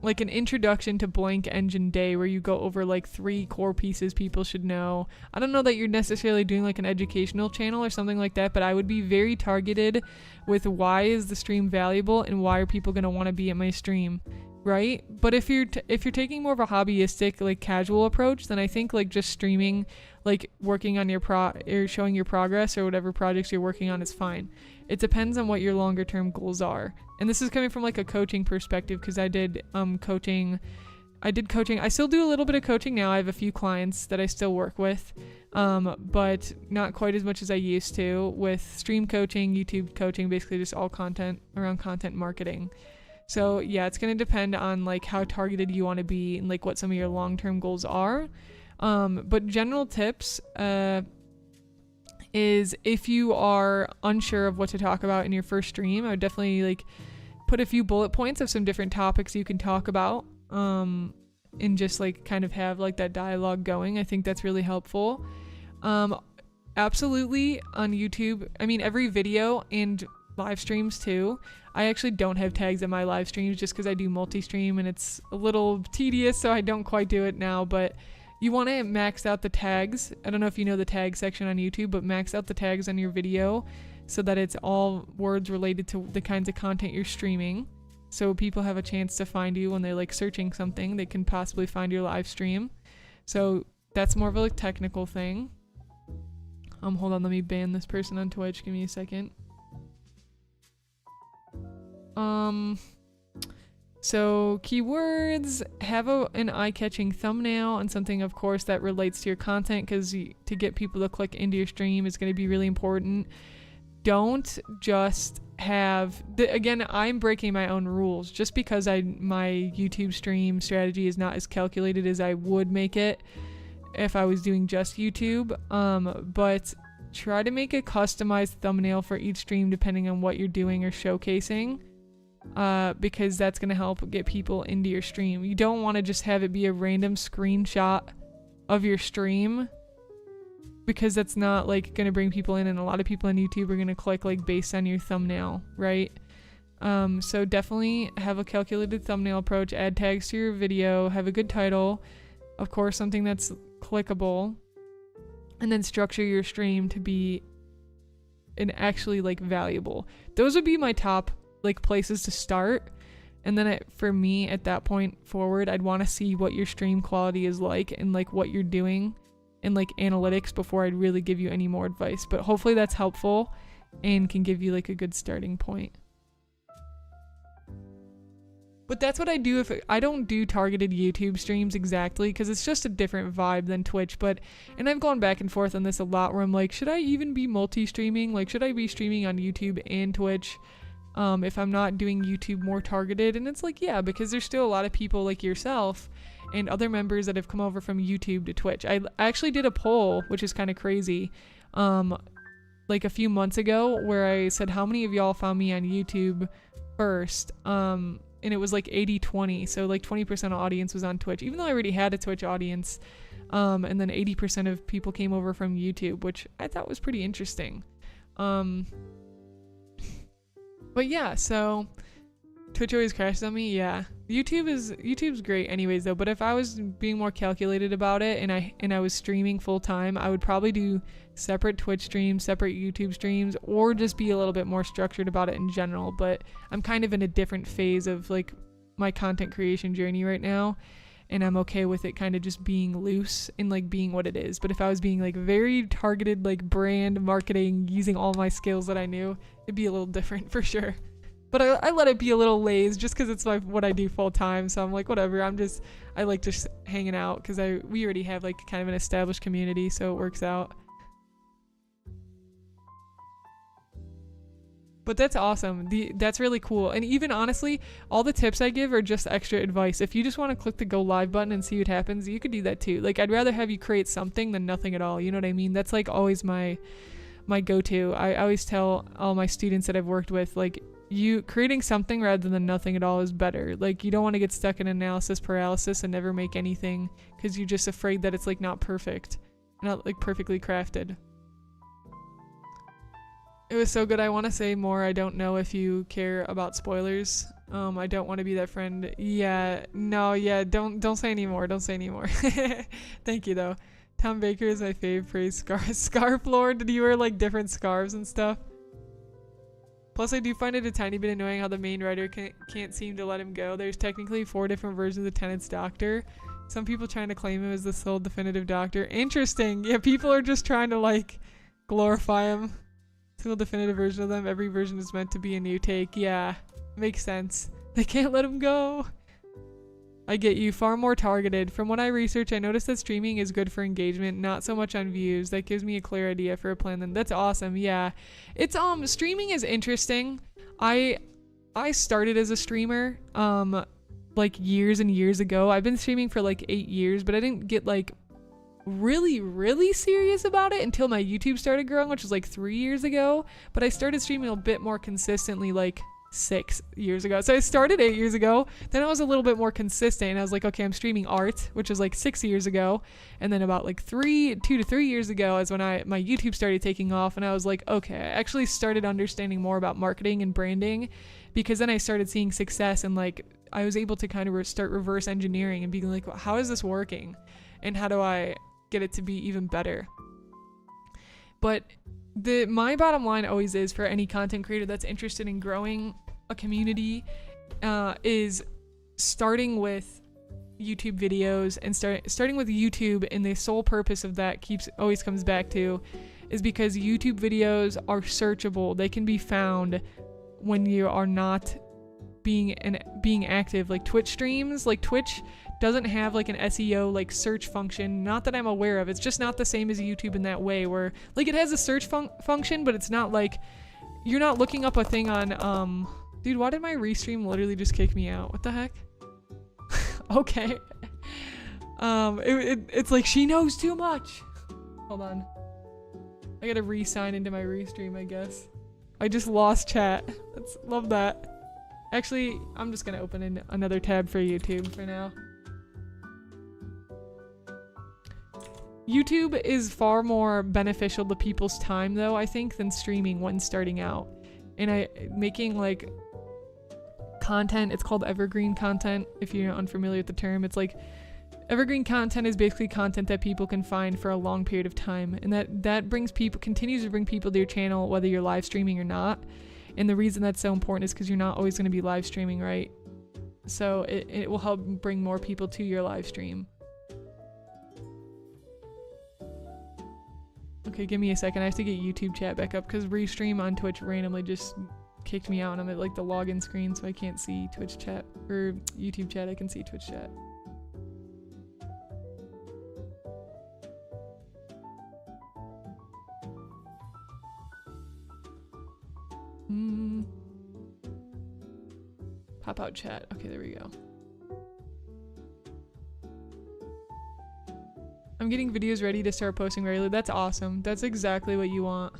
like an introduction to blank engine day where you go over like 3 core pieces people should know. I don't know that you're necessarily doing like an educational channel or something like that, but I would be very targeted with why is the stream valuable and why are people going to want to be at my stream. right? But if you're taking more of a hobbyistic, like casual approach, then I think like just streaming, like working on your or showing your progress or whatever projects you're working on is fine. It depends on what your longer term goals are. And this is coming from like a coaching perspective, because I did coaching. I still do a little bit of coaching now. I have a few clients that I still work with, but not quite as much as I used to with stream coaching, YouTube coaching, basically just all content around content marketing. So yeah, it's going to depend on like how targeted you want to be and like what some of your long-term goals are. But general tips is if you are unsure of what to talk about in your first stream, I would definitely like put a few bullet points of some different topics you can talk about, and just like kind of have like that dialogue going. I think that's really helpful. Absolutely on YouTube. I mean, every video and live streams too. I actually don't have tags in my live streams just because I do multi-stream and it's a little tedious, so I don't quite do it now, but you want to max out the tags. I don't know if you know the tag section on YouTube, but max out the tags on your video so that it's all words related to the kinds of content you're streaming. So people have a chance to find you when they're like searching something, they can possibly find your live stream. So that's more of a like technical thing. Hold on, let me ban this person on Twitch. Give me a second. So keywords, have an eye-catching thumbnail and something, of course, that relates to your content, because to get people to click into your stream is going to be really important. Don't just have again, I'm breaking my own rules just because my YouTube stream strategy is not as calculated as I would make it if I was doing just YouTube. But try to make a customized thumbnail for each stream depending on what you're doing or showcasing. Because that's going to help get people into your stream. You don't want to just have it be a random screenshot of your stream, because that's not like going to bring people in, and a lot of people on YouTube are going to click like based on your thumbnail, right? So definitely have a calculated thumbnail approach, add tags to your video, have a good title, of course something that's clickable, and then structure your stream to be actually like valuable. Those would be my top like places to start. And then for me at that point forward, I'd want to see what your stream quality is like and like what you're doing and like analytics before I'd really give you any more advice. But hopefully that's helpful and can give you like a good starting point. But that's what I do. I don't do targeted YouTube streams exactly, because it's just a different vibe than Twitch. And I've gone back and forth on this a lot where I'm like, should I even be multi-streaming? Like, should I be streaming on YouTube and Twitch if I'm not doing YouTube more targeted? And it's like, yeah, because there's still a lot of people like yourself and other members that have come over from YouTube to Twitch. I actually did a poll, which is kind of crazy, like a few months ago, where I said, how many of y'all found me on YouTube first? And it was like 80-20, so like 20% of audience was on Twitch, even though I already had a Twitch audience. And then 80% of people came over from YouTube, which I thought was pretty interesting. But yeah, so Twitch always crashes on me. Yeah, YouTube's great anyways though, but if I was being more calculated about it and I was streaming full time, I would probably do separate Twitch streams, separate YouTube streams, or just be a little bit more structured about it in general. But I'm kind of in a different phase of like my content creation journey right now, and I'm okay with it kind of just being loose and like being what it is. But if I was being like very targeted, like brand marketing, using all my skills that I knew, it'd be a little different for sure. But I let it be a little lazy just because it's what I do full time. So I'm like, whatever. I like just hanging out because we already have like kind of an established community, so it works out. But that's awesome. That's really cool. And even honestly, all the tips I give are just extra advice. If you just want to click the go live button and see what happens, you could do that too. Like, I'd rather have you create something than nothing at all. You know what I mean? That's like always my go-to. I always tell all my students that I've worked with, like, you creating something rather than nothing at all is better. Like, you don't want to get stuck in analysis paralysis and never make anything because you're just afraid that it's like not perfect, not like perfectly crafted. It was so good. I want to say more. I don't know if you care about spoilers. I don't want to be that friend. Yeah, no, yeah, don't say any more. Don't say any more. Thank you though. Tom Baker is my fave. Praise scarf lord. Did you wear like different scarves and stuff? Plus, I do find it a tiny bit annoying how the main writer can't seem to let him go. There's technically 4 different versions of Tenet's Doctor. Some people trying to claim him as the sole definitive Doctor. Interesting. Yeah, people are just trying to, like, glorify him. Single definitive version of them. Every version is meant to be a new take. Yeah, makes sense. They can't let him go. I get you. Far more targeted. From what I research, I noticed that streaming is good for engagement, not so much on views. That gives me a clear idea for a plan then. That's awesome. Yeah. It's streaming is interesting. I started as a streamer like years and years ago. I've been streaming for like 8 years, but I didn't get like really serious about it until my YouTube started growing, which was like 3 years ago. But I started streaming a bit more consistently like 6 years ago. So I started 8 years ago, then I was a little bit more consistent and I was like, okay, I'm streaming art, which was like 6 years ago, and then about like 2 to 3 years ago is when my YouTube started taking off, and I was like, okay, I actually started understanding more about marketing and branding, because then I started seeing success and like I was able to kind of start reverse engineering and being like, well, how is this working and how do I get it to be even better? But my bottom line always is, for any content creator that's interested in growing a community, is starting with YouTube videos, and starting with YouTube, and the sole purpose of that always comes back to is because YouTube videos are searchable. They can be found when you are not being active. Like Twitch streams, like Twitch doesn't have like an SEO like search function, not that I'm aware of. It's just not the same as YouTube in that way, where like it has a search function, but it's not like you're not looking up a thing on dude, why did my restream literally just kick me out? What the heck? Okay. It's like she knows too much. Hold on, I gotta re-sign into my restream, I guess. I just lost chat. Love that. Actually, I'm just gonna open another tab for YouTube for now. YouTube is far more beneficial to people's time though, I think, than streaming when starting out. And making like content, it's called evergreen content if you're unfamiliar with the term. It's like evergreen content is basically content that people can find for a long period of time, and that continues to bring people to your channel whether you're live streaming or not. And the reason that's so important is because you're not always going to be live streaming, right? So it will help bring more people to your live stream. Okay, give me a second. I have to get YouTube chat back up because Restream on Twitch randomly just kicked me out, and I'm at like the login screen, so I can't see Twitch chat or YouTube chat. I can see Twitch chat. Pop out chat. Okay, there we go. I'm getting videos ready to start posting regularly. That's awesome. That's exactly what you want.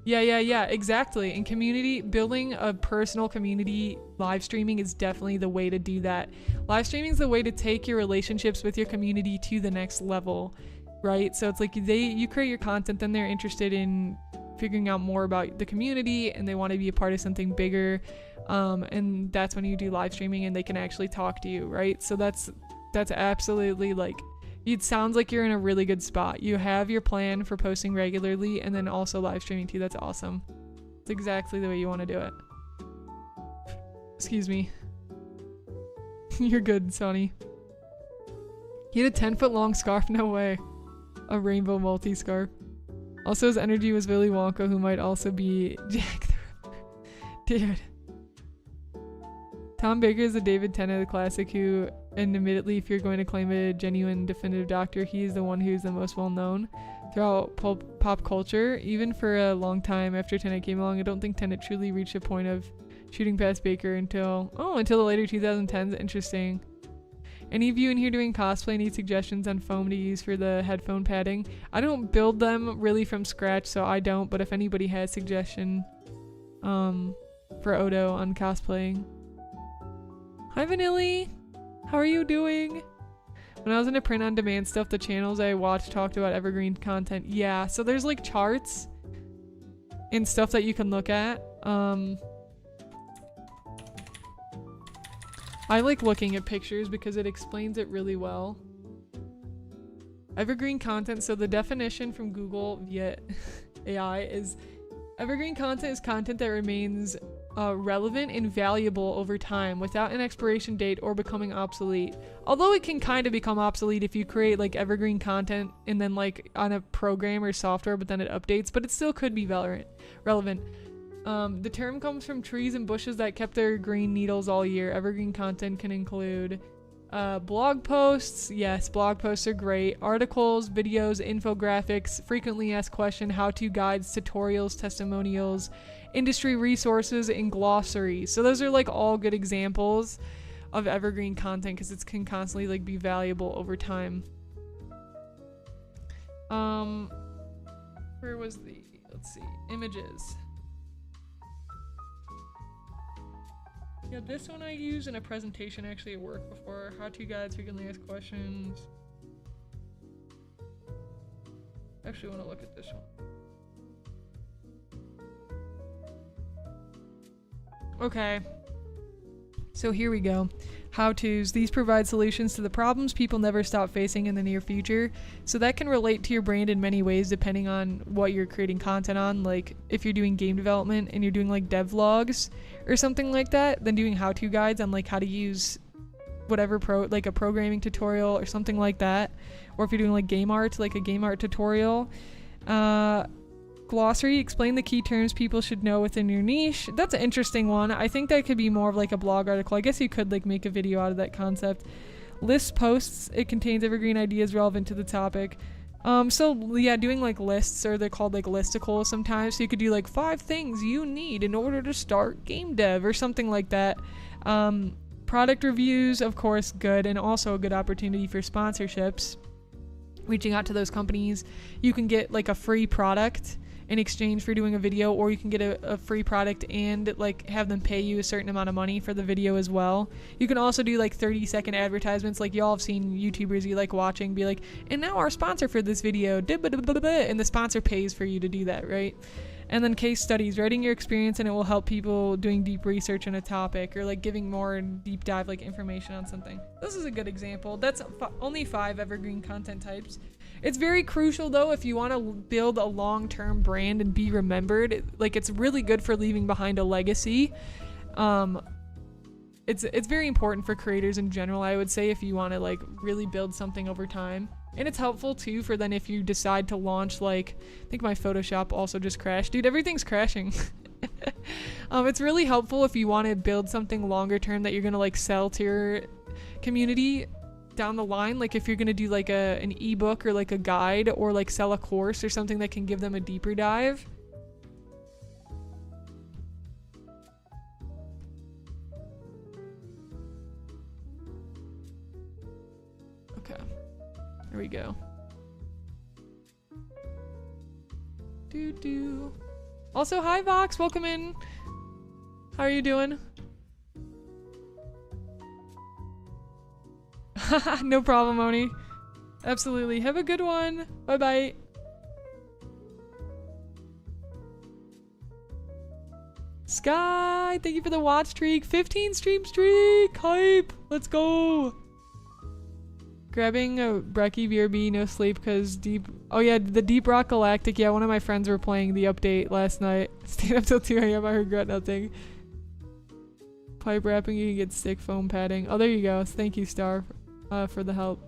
Yeah, exactly. And building a personal community, live streaming is definitely the way to do that. Live streaming is the way to take your relationships with your community to the next level, right? So it's like you create your content, then they're interested in figuring out more about the community and they want to be a part of something bigger. And that's when you do live streaming and they can actually talk to you, right? So that's absolutely like, it sounds like you're in a really good spot. You have your plan for posting regularly and then also live streaming too. That's awesome. It's exactly the way you want to do it. Excuse me. You're good, Sonny. He had a 10-foot long scarf? No way. A rainbow multi-scarf. Also, his energy was Willy Wonka, who might also be Jack the Ripper. Dude. Tom Baker is the David Tennant of the classic who, and admittedly, if you're going to claim a genuine definitive doctor, he is the one who's the most well known throughout pop culture. Even for a long time after Tennant came along, I don't think Tennant truly reached a point of shooting past Baker until the later 2010s. Interesting. Any of you in here doing cosplay need suggestions on foam to use for the headphone padding? I don't build them really from scratch, so I don't, but if anybody has suggestion for Odo on cosplaying. Hi Vanilli! How are you doing? When I was into print on demand stuff, the channels I watched talked about evergreen content. Yeah, so there's like charts and stuff that you can look at. I like looking at pictures because it explains it really well. Evergreen content, so the definition from Google via AI is evergreen content is content that remains relevant and valuable over time without an expiration date or becoming obsolete. Although it can kind of become obsolete if you create like evergreen content and then like on a program or software, but then it updates, but it still could be relevant. The term comes from trees and bushes that kept their green needles all year. Evergreen content can include blog posts. Yes, blog posts are great. Articles, videos, infographics, frequently asked questions, how-to guides, tutorials, testimonials, industry resources, and glossaries. So those are like all good examples of evergreen content because it can constantly like be valuable over time. Where was let's see, images. Yeah, this one I used in a presentation actually at work before. How-to guides, frequently asked questions. Actually want to look at this one. Okay, so here we go. How-tos. These provide solutions to the problems people never stop facing in the near future. So that can relate to your brand in many ways depending on what you're creating content on. Like if you're doing game development and you're doing like devlogs or something like that, then doing how-to guides on like how to use whatever like a programming tutorial or something like that. Or if you're doing like game art, like a game art tutorial. Glossary, explain the key terms people should know within your niche. That's an interesting one. I think that could be more of like a blog article. I guess you could like make a video out of that concept. List posts, it contains evergreen ideas relevant to the topic. So yeah, doing like lists, or they're called like listicles sometimes. So you could do like 5 things you need in order to start game dev or something like that. Product reviews, of course, good, and also a good opportunity for sponsorships. Reaching out to those companies. You can get like a free product in exchange for doing a video, or you can get a free product and like have them pay you a certain amount of money for the video as well. You can also do like 30-second advertisements, like y'all have seen YouTubers you like watching be like, and now our sponsor for this video, and the sponsor pays for you to do that, right? And then case studies, writing your experience, and it will help people doing deep research on a topic, or like giving more deep dive like information on something. This is a good example. That's only 5 evergreen content types. It's very crucial though if you want to build a long-term brand and be remembered. Like it's really good for leaving behind a legacy. It's very important for creators in general, I would say, if you want to like really build something over time. And it's helpful too for then if you decide to launch, like, I think my Photoshop also just crashed. Dude, everything's crashing. It's really helpful if you want to build something longer term that you're going to like sell to your community down the line. Like if you're going to do like an ebook or like a guide, or like sell a course or something that can give them a deeper dive. Okay. There we go. Also, hi Vox, welcome in. How are you doing? No problem, Oni. Absolutely. Have a good one. Bye bye. Sky, thank you for the watch streak. 15 stream streak. Hype. Let's go. Grabbing a Brekkie BRB, no sleep because deep. Oh yeah, the Deep Rock Galactic. Yeah, one of my friends were playing the update last night. Stayed up till 2 a.m. I regret nothing. Pipe wrapping, you can get stick foam padding. Oh, there you go. Thank you, Star, for the help.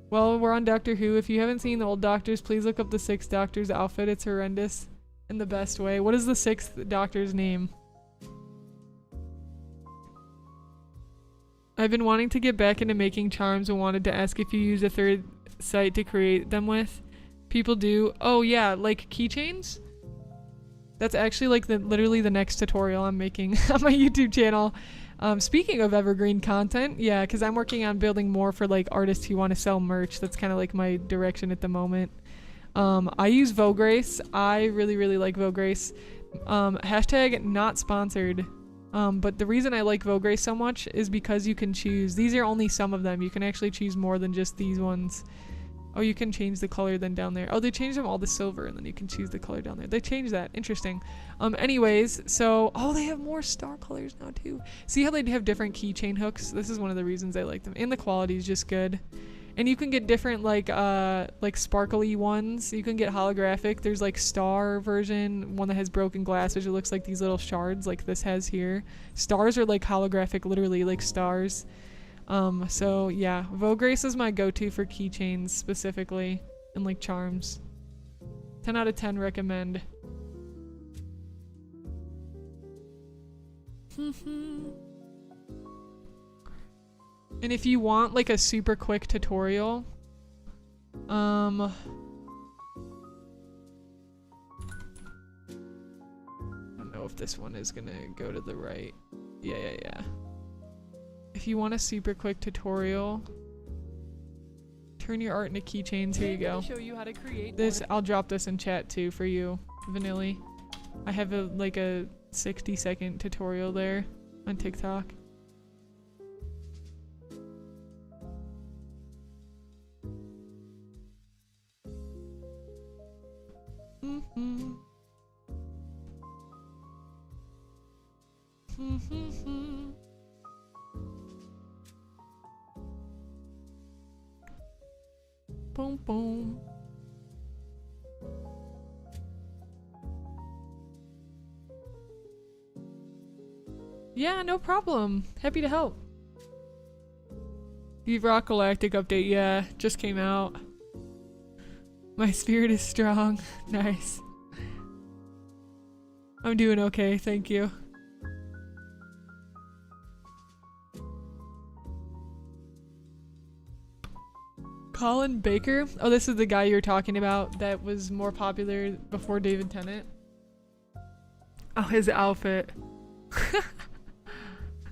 Well, we're on Doctor Who. If you haven't seen the old Doctors, please look up the 6th Doctor's outfit. It's horrendous in the best way. What is the 6th Doctor's name? I've been wanting to get back into making charms and wanted to ask if you use a third site to create them with. People do. Oh yeah, like keychains? That's actually like literally the next tutorial I'm making on my YouTube channel. Speaking of evergreen content, yeah, because I'm working on building more for like artists who want to sell merch. That's kind of like my direction at the moment. I use 𝐿𝐿grace. I really like 𝐿𝐿grace. Hashtag not sponsored. But the reason I like 𝐿𝐿grace so much is because you can choose. These are only some of them. You can actually choose more than just these ones. Oh, you can change the color then down there. Oh, they changed them all to silver, and then you can choose the color down there. They changed that. Interesting. Anyways, so, oh, they have more star colors now too. See how they have different keychain hooks? This is one of the reasons I like them. And the quality is just good. And you can get different like sparkly ones. You can get holographic. There's like star version, one that has broken glass, which it looks like these little shards like this has here. Stars are like holographic, literally like stars. So yeah, 𝐒𝐲𝐻𝐲 is my go-to for keychains specifically and like charms. 10 out of 10 recommend. And if you want like a super quick tutorial, I don't know if this one is gonna go to the right. Yeah. If you want a super quick tutorial, turn your art into keychains. Here you go. Show you how to create this. I'll drop this in chat too for you, Vanilli. I have like a 60-second tutorial there on TikTok. Boom, boom. Yeah, no problem. Happy to help. The Rock Galactic update, yeah, just came out. My spirit is strong. Nice. I'm doing okay, thank you. Colin Baker? Oh, this is the guy you're talking about that was more popular before David Tennant. Oh, his outfit.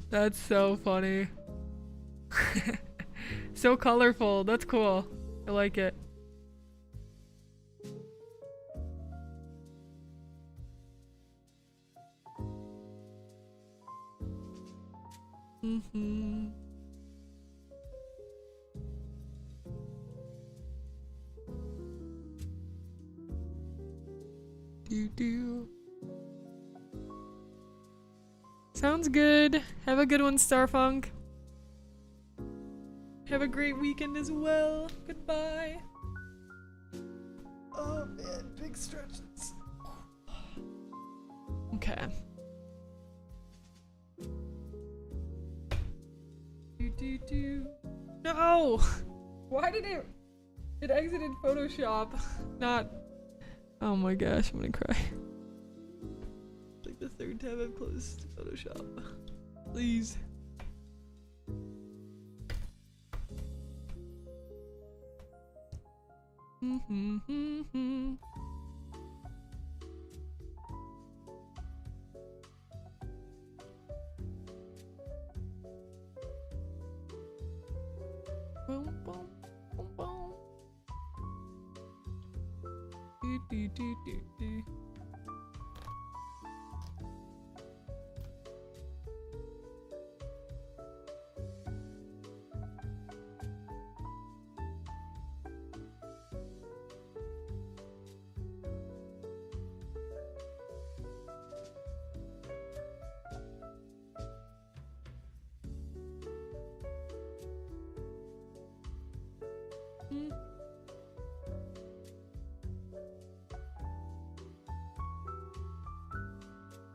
That's so funny. So colorful. That's cool. I like it. Do. Sounds good. Have a good one, Starfunk. Have a great weekend as well. Goodbye. Oh man, big stretches. Okay. Do. No! Why did it exited Photoshop? Not. Oh my gosh, I'm gonna cry. It's like the third time I've closed Photoshop. Please. Boom, boom, boom, boom. Do.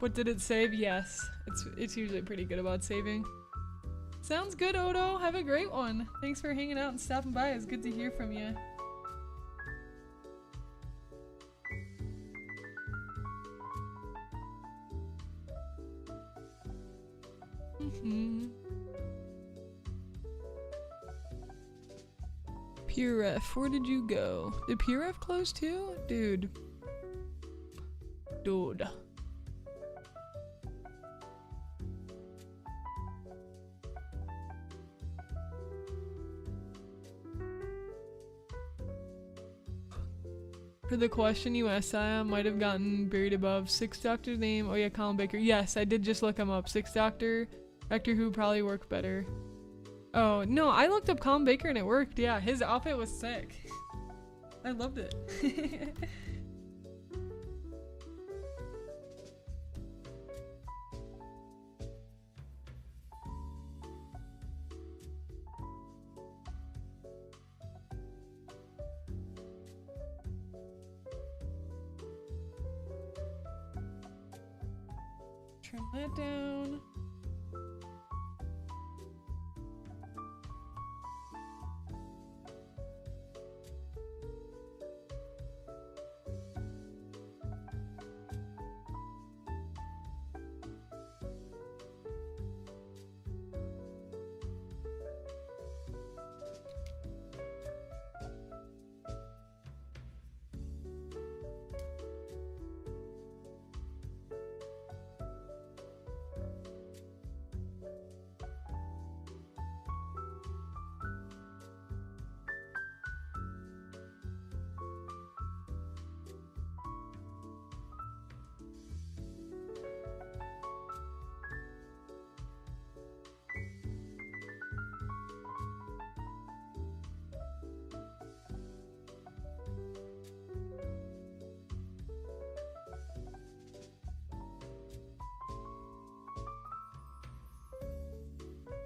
What did it save? Yes. It's usually pretty good about saving. Sounds good, Odo. Have a great one. Thanks for hanging out and stopping by. It's good to hear from you. Pure Ref, where did you go? Did Pure Ref close too? Dude. For the question you asked, I might have gotten buried above. Sixth Doctor's name? Oh yeah, Colin Baker. Yes, I did just look him up. Sixth Doctor, Doctor Who probably worked better. Oh, no, I looked up Colin Baker and it worked. Yeah, his outfit was sick. I loved it. Trim that down.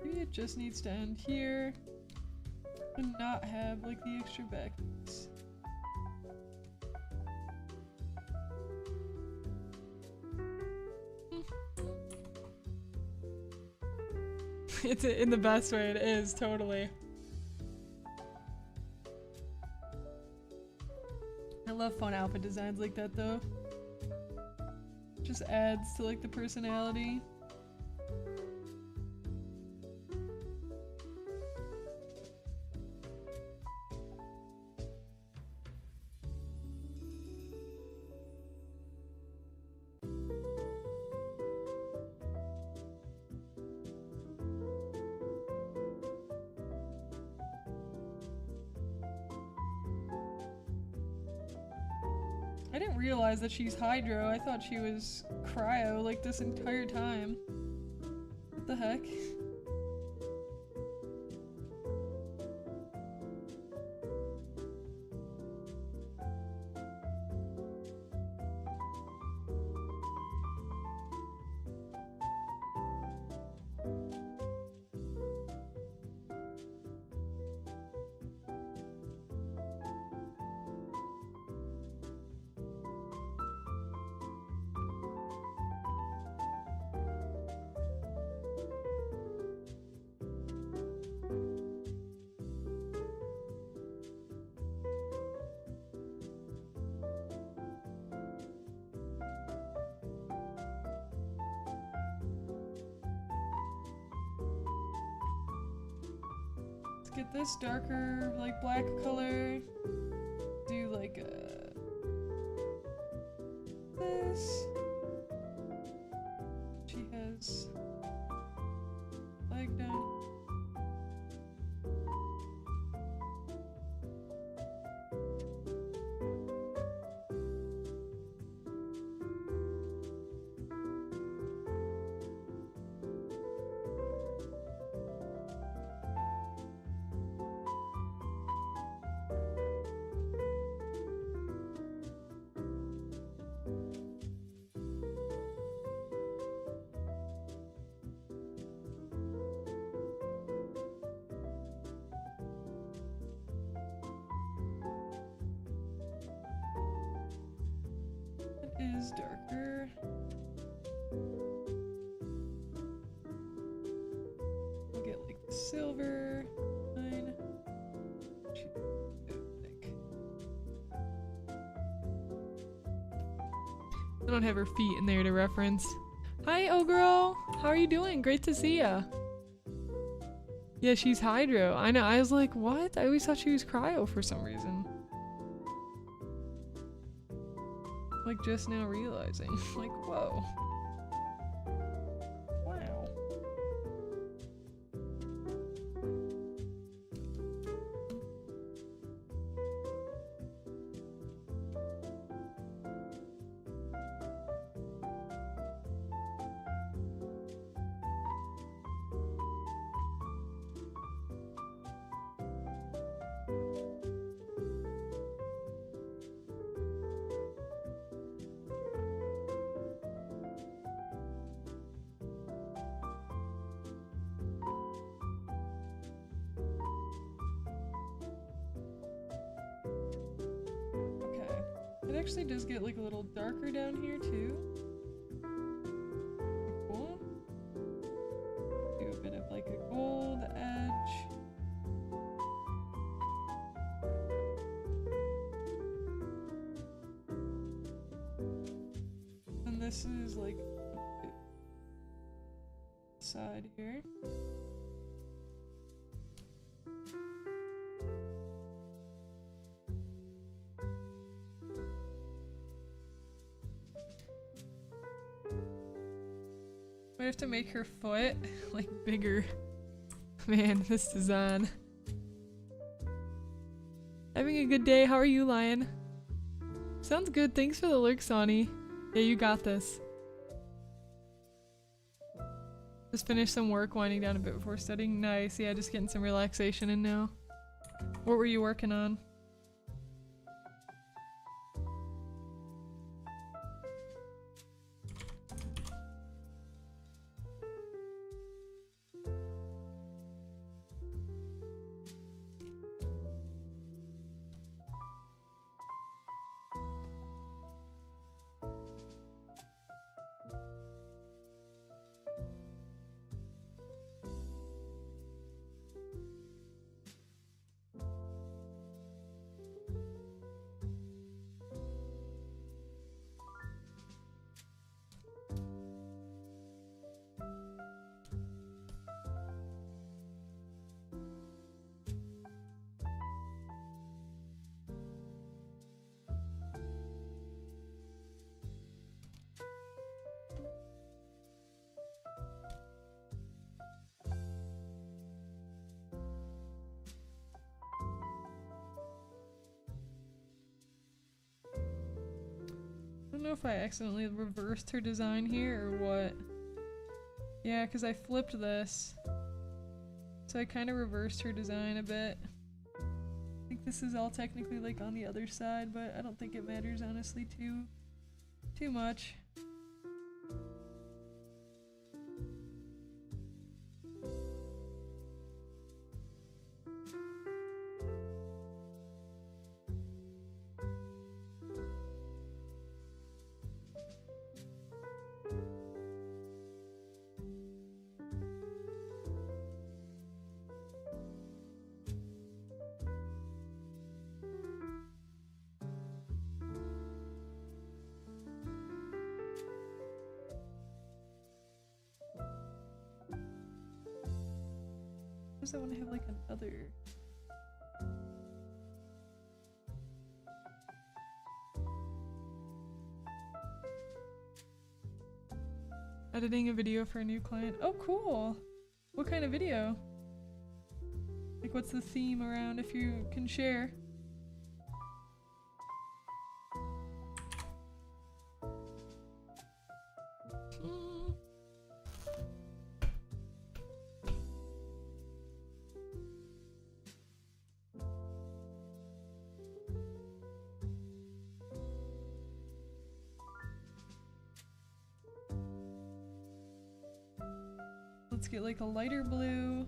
Maybe it just needs to end here and not have like the extra back piece. It's in the best way it is, totally. I love fun outfit designs like that though. Just adds to like the personality. I didn't realize that she's Hydro. I thought she was Cryo like this entire time. What the heck? Get this darker, like black color. Do like this. She has leg down. Is darker. We'll get like the silver line. I don't have her feet in there to reference. Hi, oh girl. How are you doing? Great to see ya. Yeah, she's Hydro. I know. I was like, what? I always thought she was Cryo for some reason. Like just now realizing, like, whoa. Wow. It actually does get like a little darker down here too. Like this is like side here. I have to make her foot like bigger. Man, this design. Having a good day. How are you, Lion? Sounds good. Thanks for the lurk, Sonny. Yeah, you got this. Just finished some work, winding down a bit before studying. Nice. Yeah, just getting some relaxation in now. What were you working on? I don't know if I accidentally reversed her design here or what. Yeah, because I flipped this. So I kind of reversed her design a bit. I think this is all technically like on the other side, but I don't think it matters honestly too much. I want to have like another. Editing a video for a new client. Oh, cool. What kind of video? Like, what's the theme around, if you can share? Let's get like a lighter blue.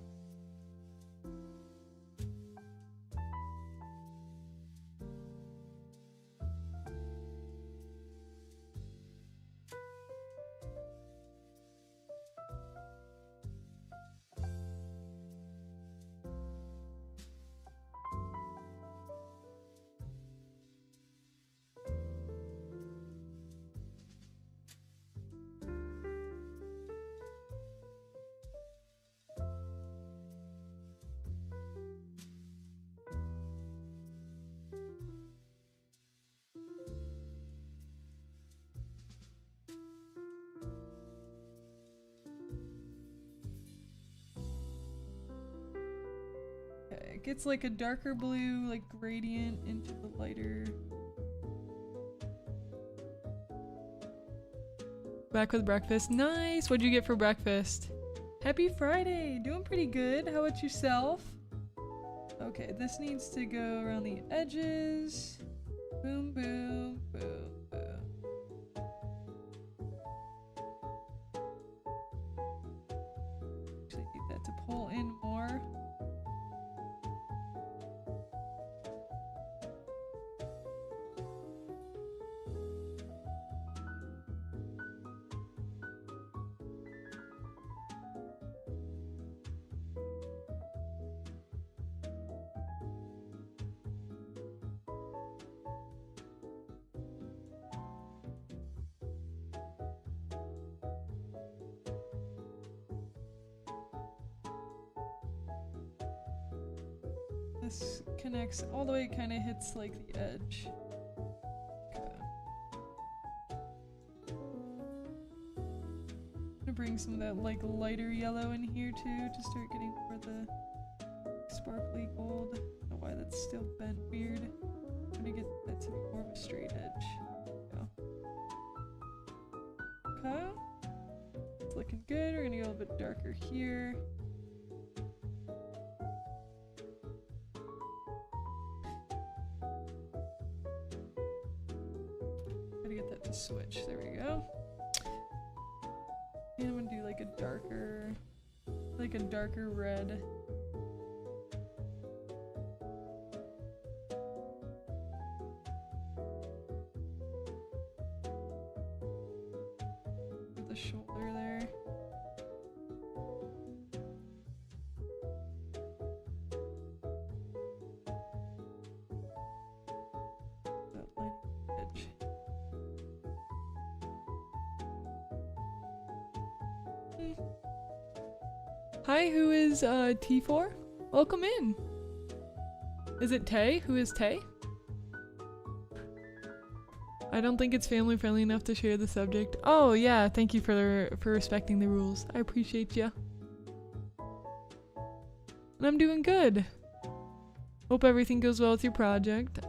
It gets like a darker blue, like gradient into the lighter. Back with breakfast. Nice! What'd you get for breakfast? Happy Friday! Doing pretty good. How about yourself? Okay, this needs to go around the edges. Boom, boom, boom, boom. Actually, I need that to pull in more. this connects all the way, it kind of hits like the edge. Okay. I'm gonna bring some of that like lighter yellow in here too to start getting more of the sparkly gold. I don't know why that's still bent weird. I'm gonna get that to be more of a straight edge. Okay. It's looking good. We're gonna go a little bit darker here. Gotta get that to switch. There we go. And I'm gonna do like a darker red. The shoulder there. That line edge. Hi, who is T4? Welcome in. Is it Tay? Who is Tay? I don't think it's family friendly enough to share the subject. Oh yeah, thank you for respecting the rules. I appreciate ya. And I'm doing good. Hope everything goes well with your project.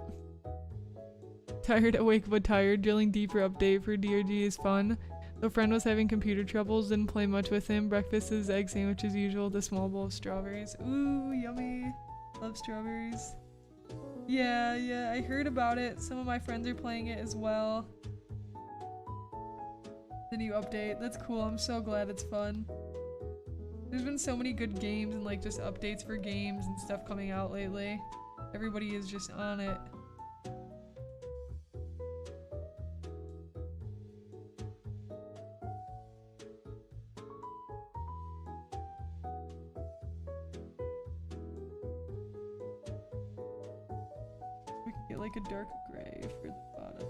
Tired, awake but tired. Drilling deeper update for DRG is fun. The friend was having computer troubles, didn't play much with him. Breakfast is egg sandwich as usual, the small bowl of strawberries. Ooh, yummy. Love strawberries. Yeah, I heard about it. Some of my friends are playing it as well. The new update. That's cool. I'm so glad it's fun. There's been so many good games and like just updates for games and stuff coming out lately. Everybody is just on it. We can get like a dark gray for the bottom.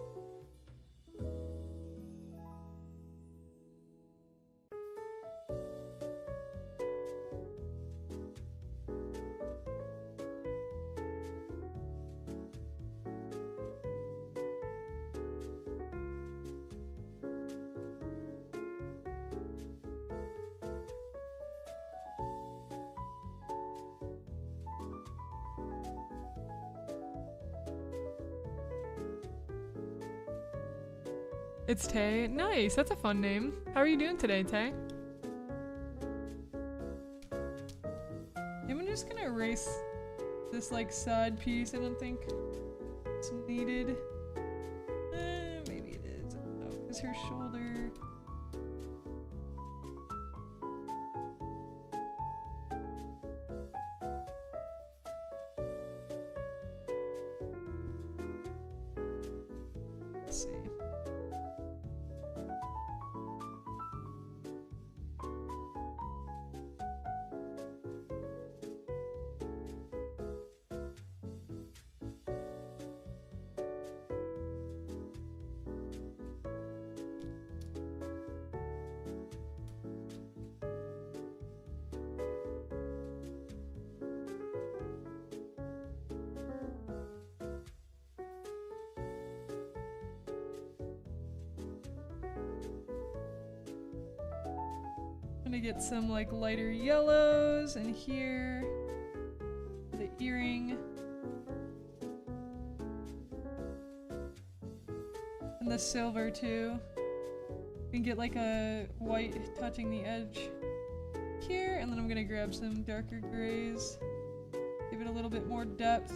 It's Tay. Nice, that's a fun name. How are you doing today, Tay? I'm just gonna erase this like side piece. I don't think it's needed. Maybe it is. Oh, it's her shoulder. Let's see. I'm gonna get some like lighter yellows in here. The earring. And the silver too. And get like a white touching the edge here, and then I'm gonna grab some darker grays. Give it a little bit more depth.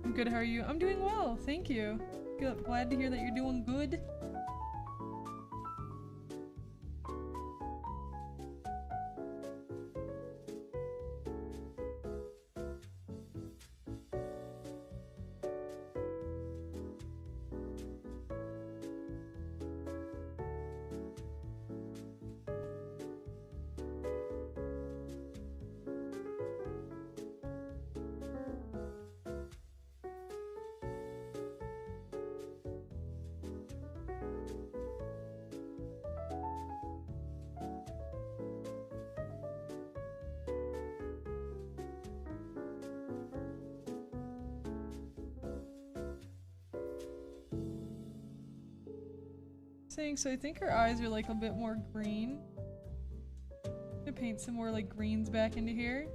I'm good, how are you? I'm doing well, thank you. Glad to hear that you're doing good. So I think her eyes are like a bit more green. I'm gonna paint some more like greens back into here.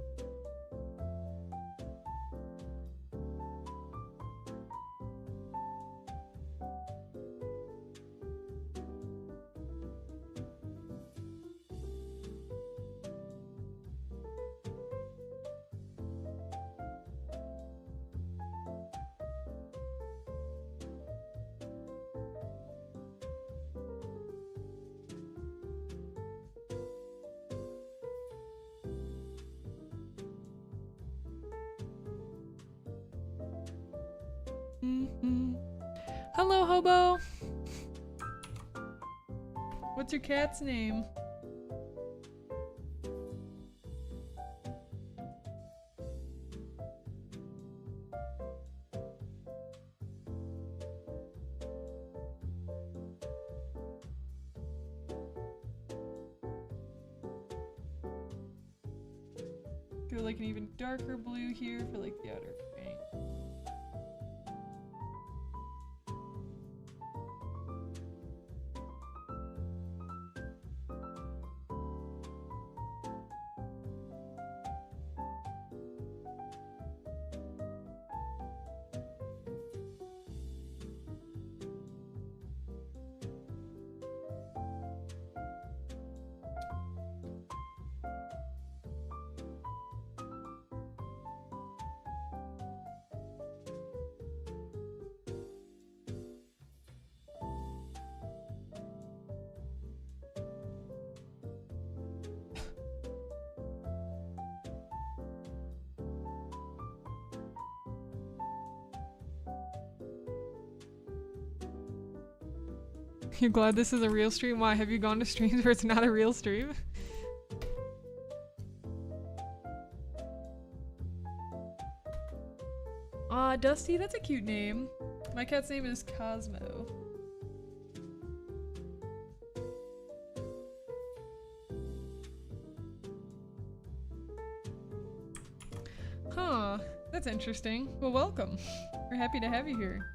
Hello, Hobo. What's your cat's name? Go like an even darker blue here for like the outer paint. You're glad this is a real stream? Why? Have you gone to streams where it's not a real stream? Aw, Dusty, that's a cute name. My cat's name is Cosmo. Huh. That's interesting. Well, welcome. We're happy to have you here.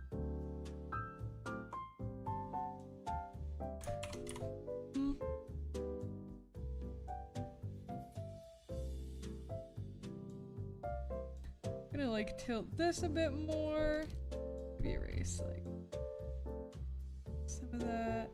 Tilt this a bit more. Maybe erase like some of that.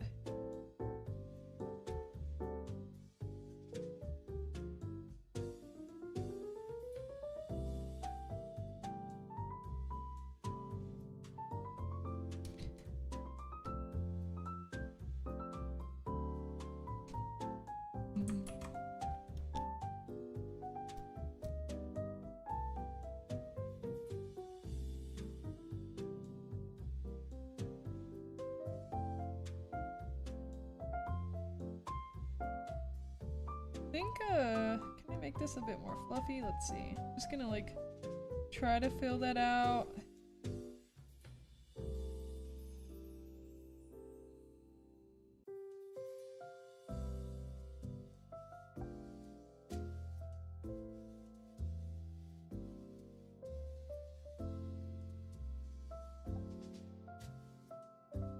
Can I make this a bit more fluffy? Let's see. I'm just gonna like try to fill that out.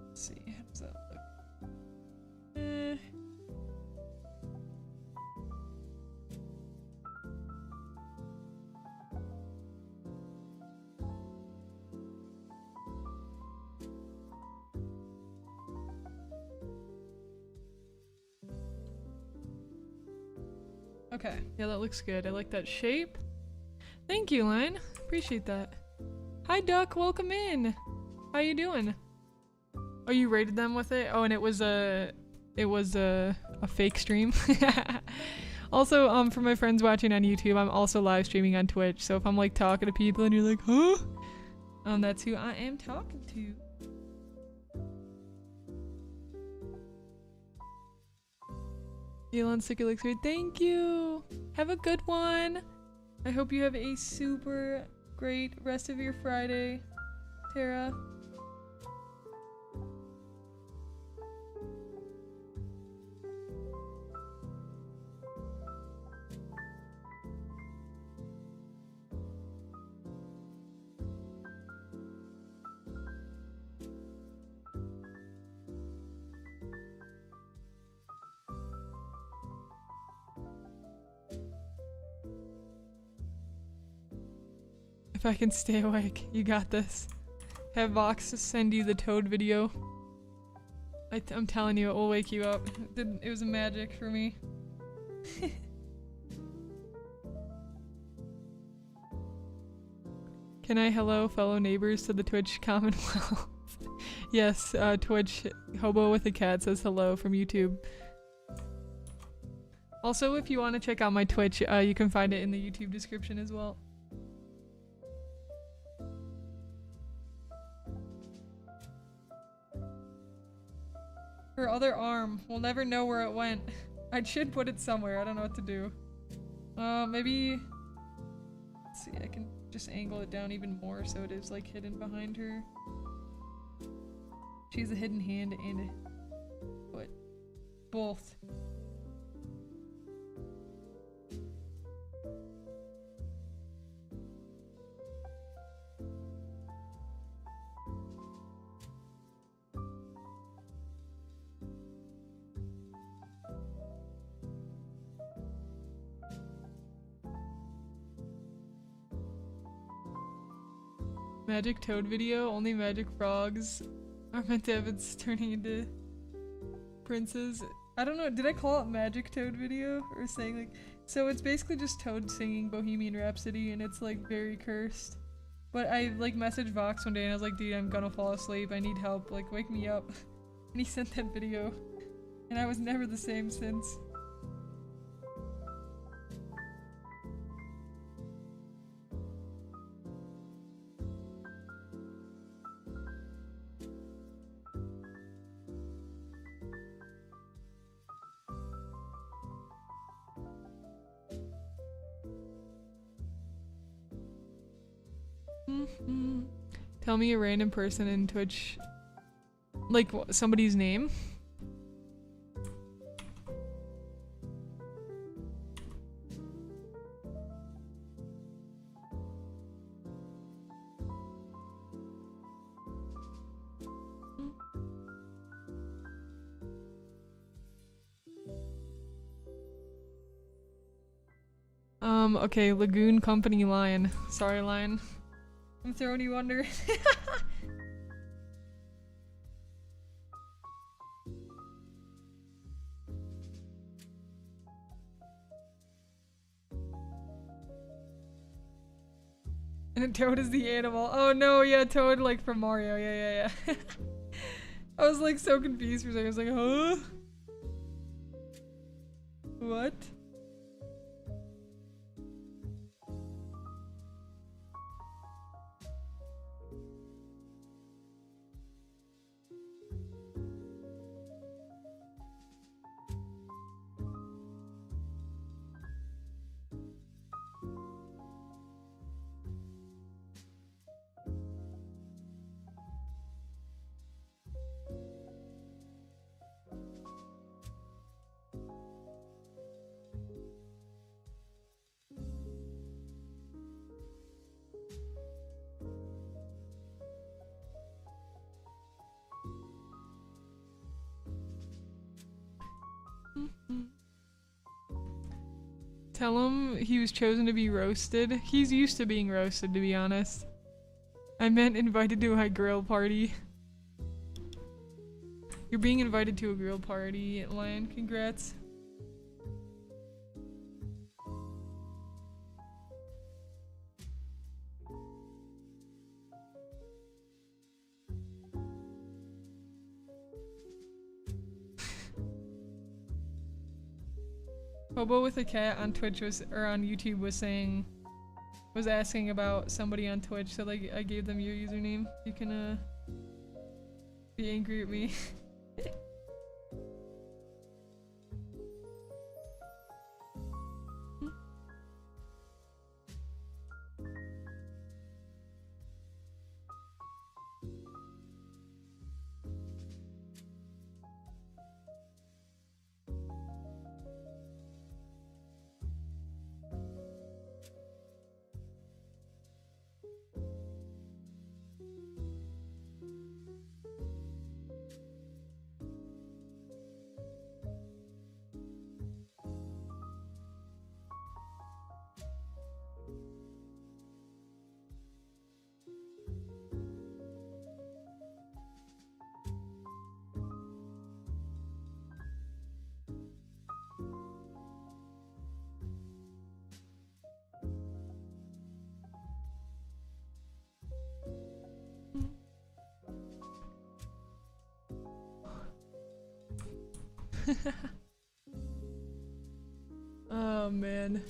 Let's see, how does that look? Okay, yeah, that looks good. I like that shape. Thank you, Len. Appreciate that. Hi, Duck. Welcome in. How you doing? Oh, you rated them with it? Oh, and it was a fake stream. Also, for my friends watching on YouTube, I'm also live streaming on Twitch. So if I'm like talking to people and you're like, huh? That's who I am talking to. Elon Sticker looks weird. Thank you. Have a good one. I hope you have a super great rest of your Friday, Tara. If I can stay awake, you got this. Have Vox send you the Toad video. I'm telling you, it will wake you up. It was a magic for me. Can I hello fellow neighbors to the Twitch Commonwealth? Yes, Twitch Hobo with a Cat says hello from YouTube. Also, if you want to check out my Twitch, you can find it in the YouTube description as well. Her other arm. We'll never know where it went. I should put it somewhere. I don't know what to do. Maybe... Let's see, I can just angle it down even more so it is like hidden behind her. She's a hidden hand and a foot. Both. Magic Toad video, only magic frogs are meant to have its turning into princes. I don't know, did I call it Magic Toad video? Or saying like, so it's basically just Toad singing Bohemian Rhapsody and it's like very cursed. But I like messaged Vox one day and I was like, dude, I'm gonna fall asleep, I need help, like wake me up. And he sent that video. And I was never the same since. Tell me a random person in Twitch, like somebody's name. Okay, Lagoon Company Lion. Sorry, Lion. I'm throwing you under. And Toad is the animal. Oh no, yeah, Toad like from Mario. Yeah. I was like so confused for a second. I was like, huh? What? Tell him he was chosen to be roasted. He's used to being roasted, to be honest. I meant invited to a grill party. You're being invited to a grill party, Lion. Congrats. Hobo with a cat on Twitch or on YouTube was asking about somebody on Twitch, so like I gave them your username. You can be angry at me. Oh man.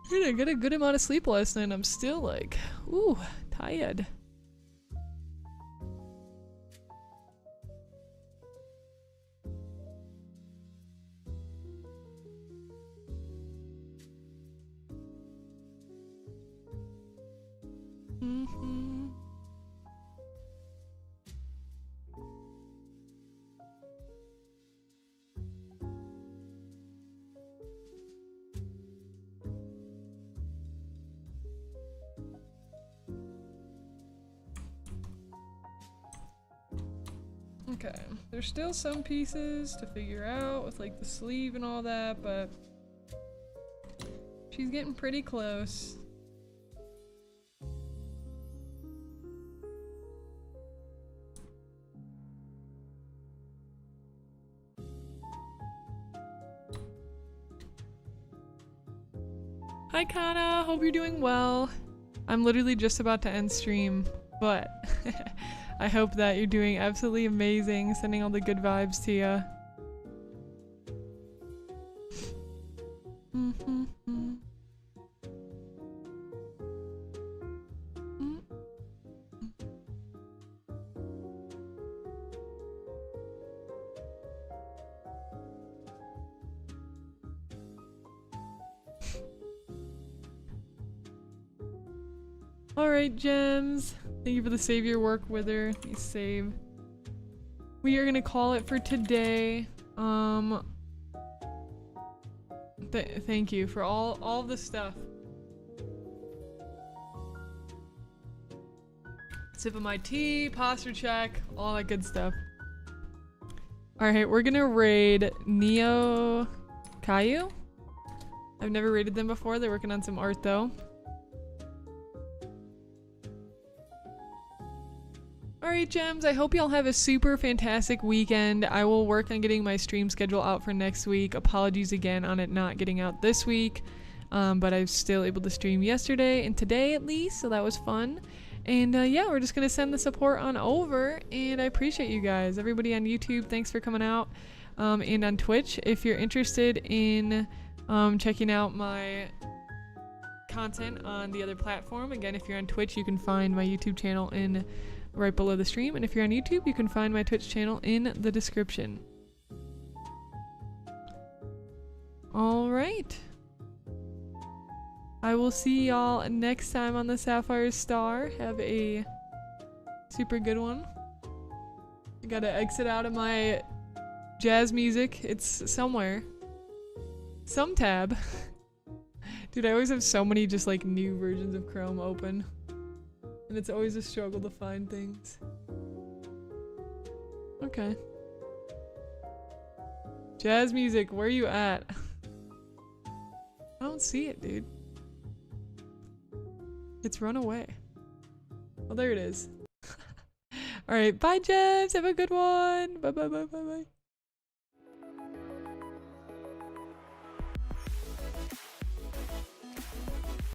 Dude, I got a good amount of sleep last night and I'm still like, ooh, tired. Okay, there's still some pieces to figure out with like the sleeve and all that, but she's getting pretty close. Hi Kana, hope you're doing well. I'm literally just about to end stream, but I hope that you're doing absolutely amazing, sending all the good vibes to ya. Alright, Gems. Thank you for the save your work wither. Let me save. We are gonna call it for today. Thank you for all the stuff. Sip of my tea, posture check, all that good stuff. Alright, we're gonna raid 𝐒𝐞𝐬𝐨𝐿. I've never raided them before. They're working on some art though. Alright, Gems, I hope y'all have a super fantastic weekend. I will work on getting my stream schedule out for next week. Apologies again on it not getting out this week, but I was still able to stream yesterday and today at least, so that was fun. And yeah, we're just gonna send the support on over, and I appreciate you guys. Everybody on YouTube, thanks for coming out, and on Twitch. If you're interested in checking out my content on the other platform, again, if you're on Twitch, you can find my YouTube channel in right below the stream, and if you're on YouTube, you can find my Twitch channel in the description. Alright. I will see y'all next time on the Sapphire Star. Have a super good one. I gotta exit out of my jazz music. It's somewhere. Some tab. Dude, I always have so many just like new versions of Chrome open. And it's always a struggle to find things. Okay. Jazz music, where you at? I don't see it, dude. It's run away. Oh, there it is. Alright, bye, Jebs. Have a good one. Bye, bye, bye, bye, bye.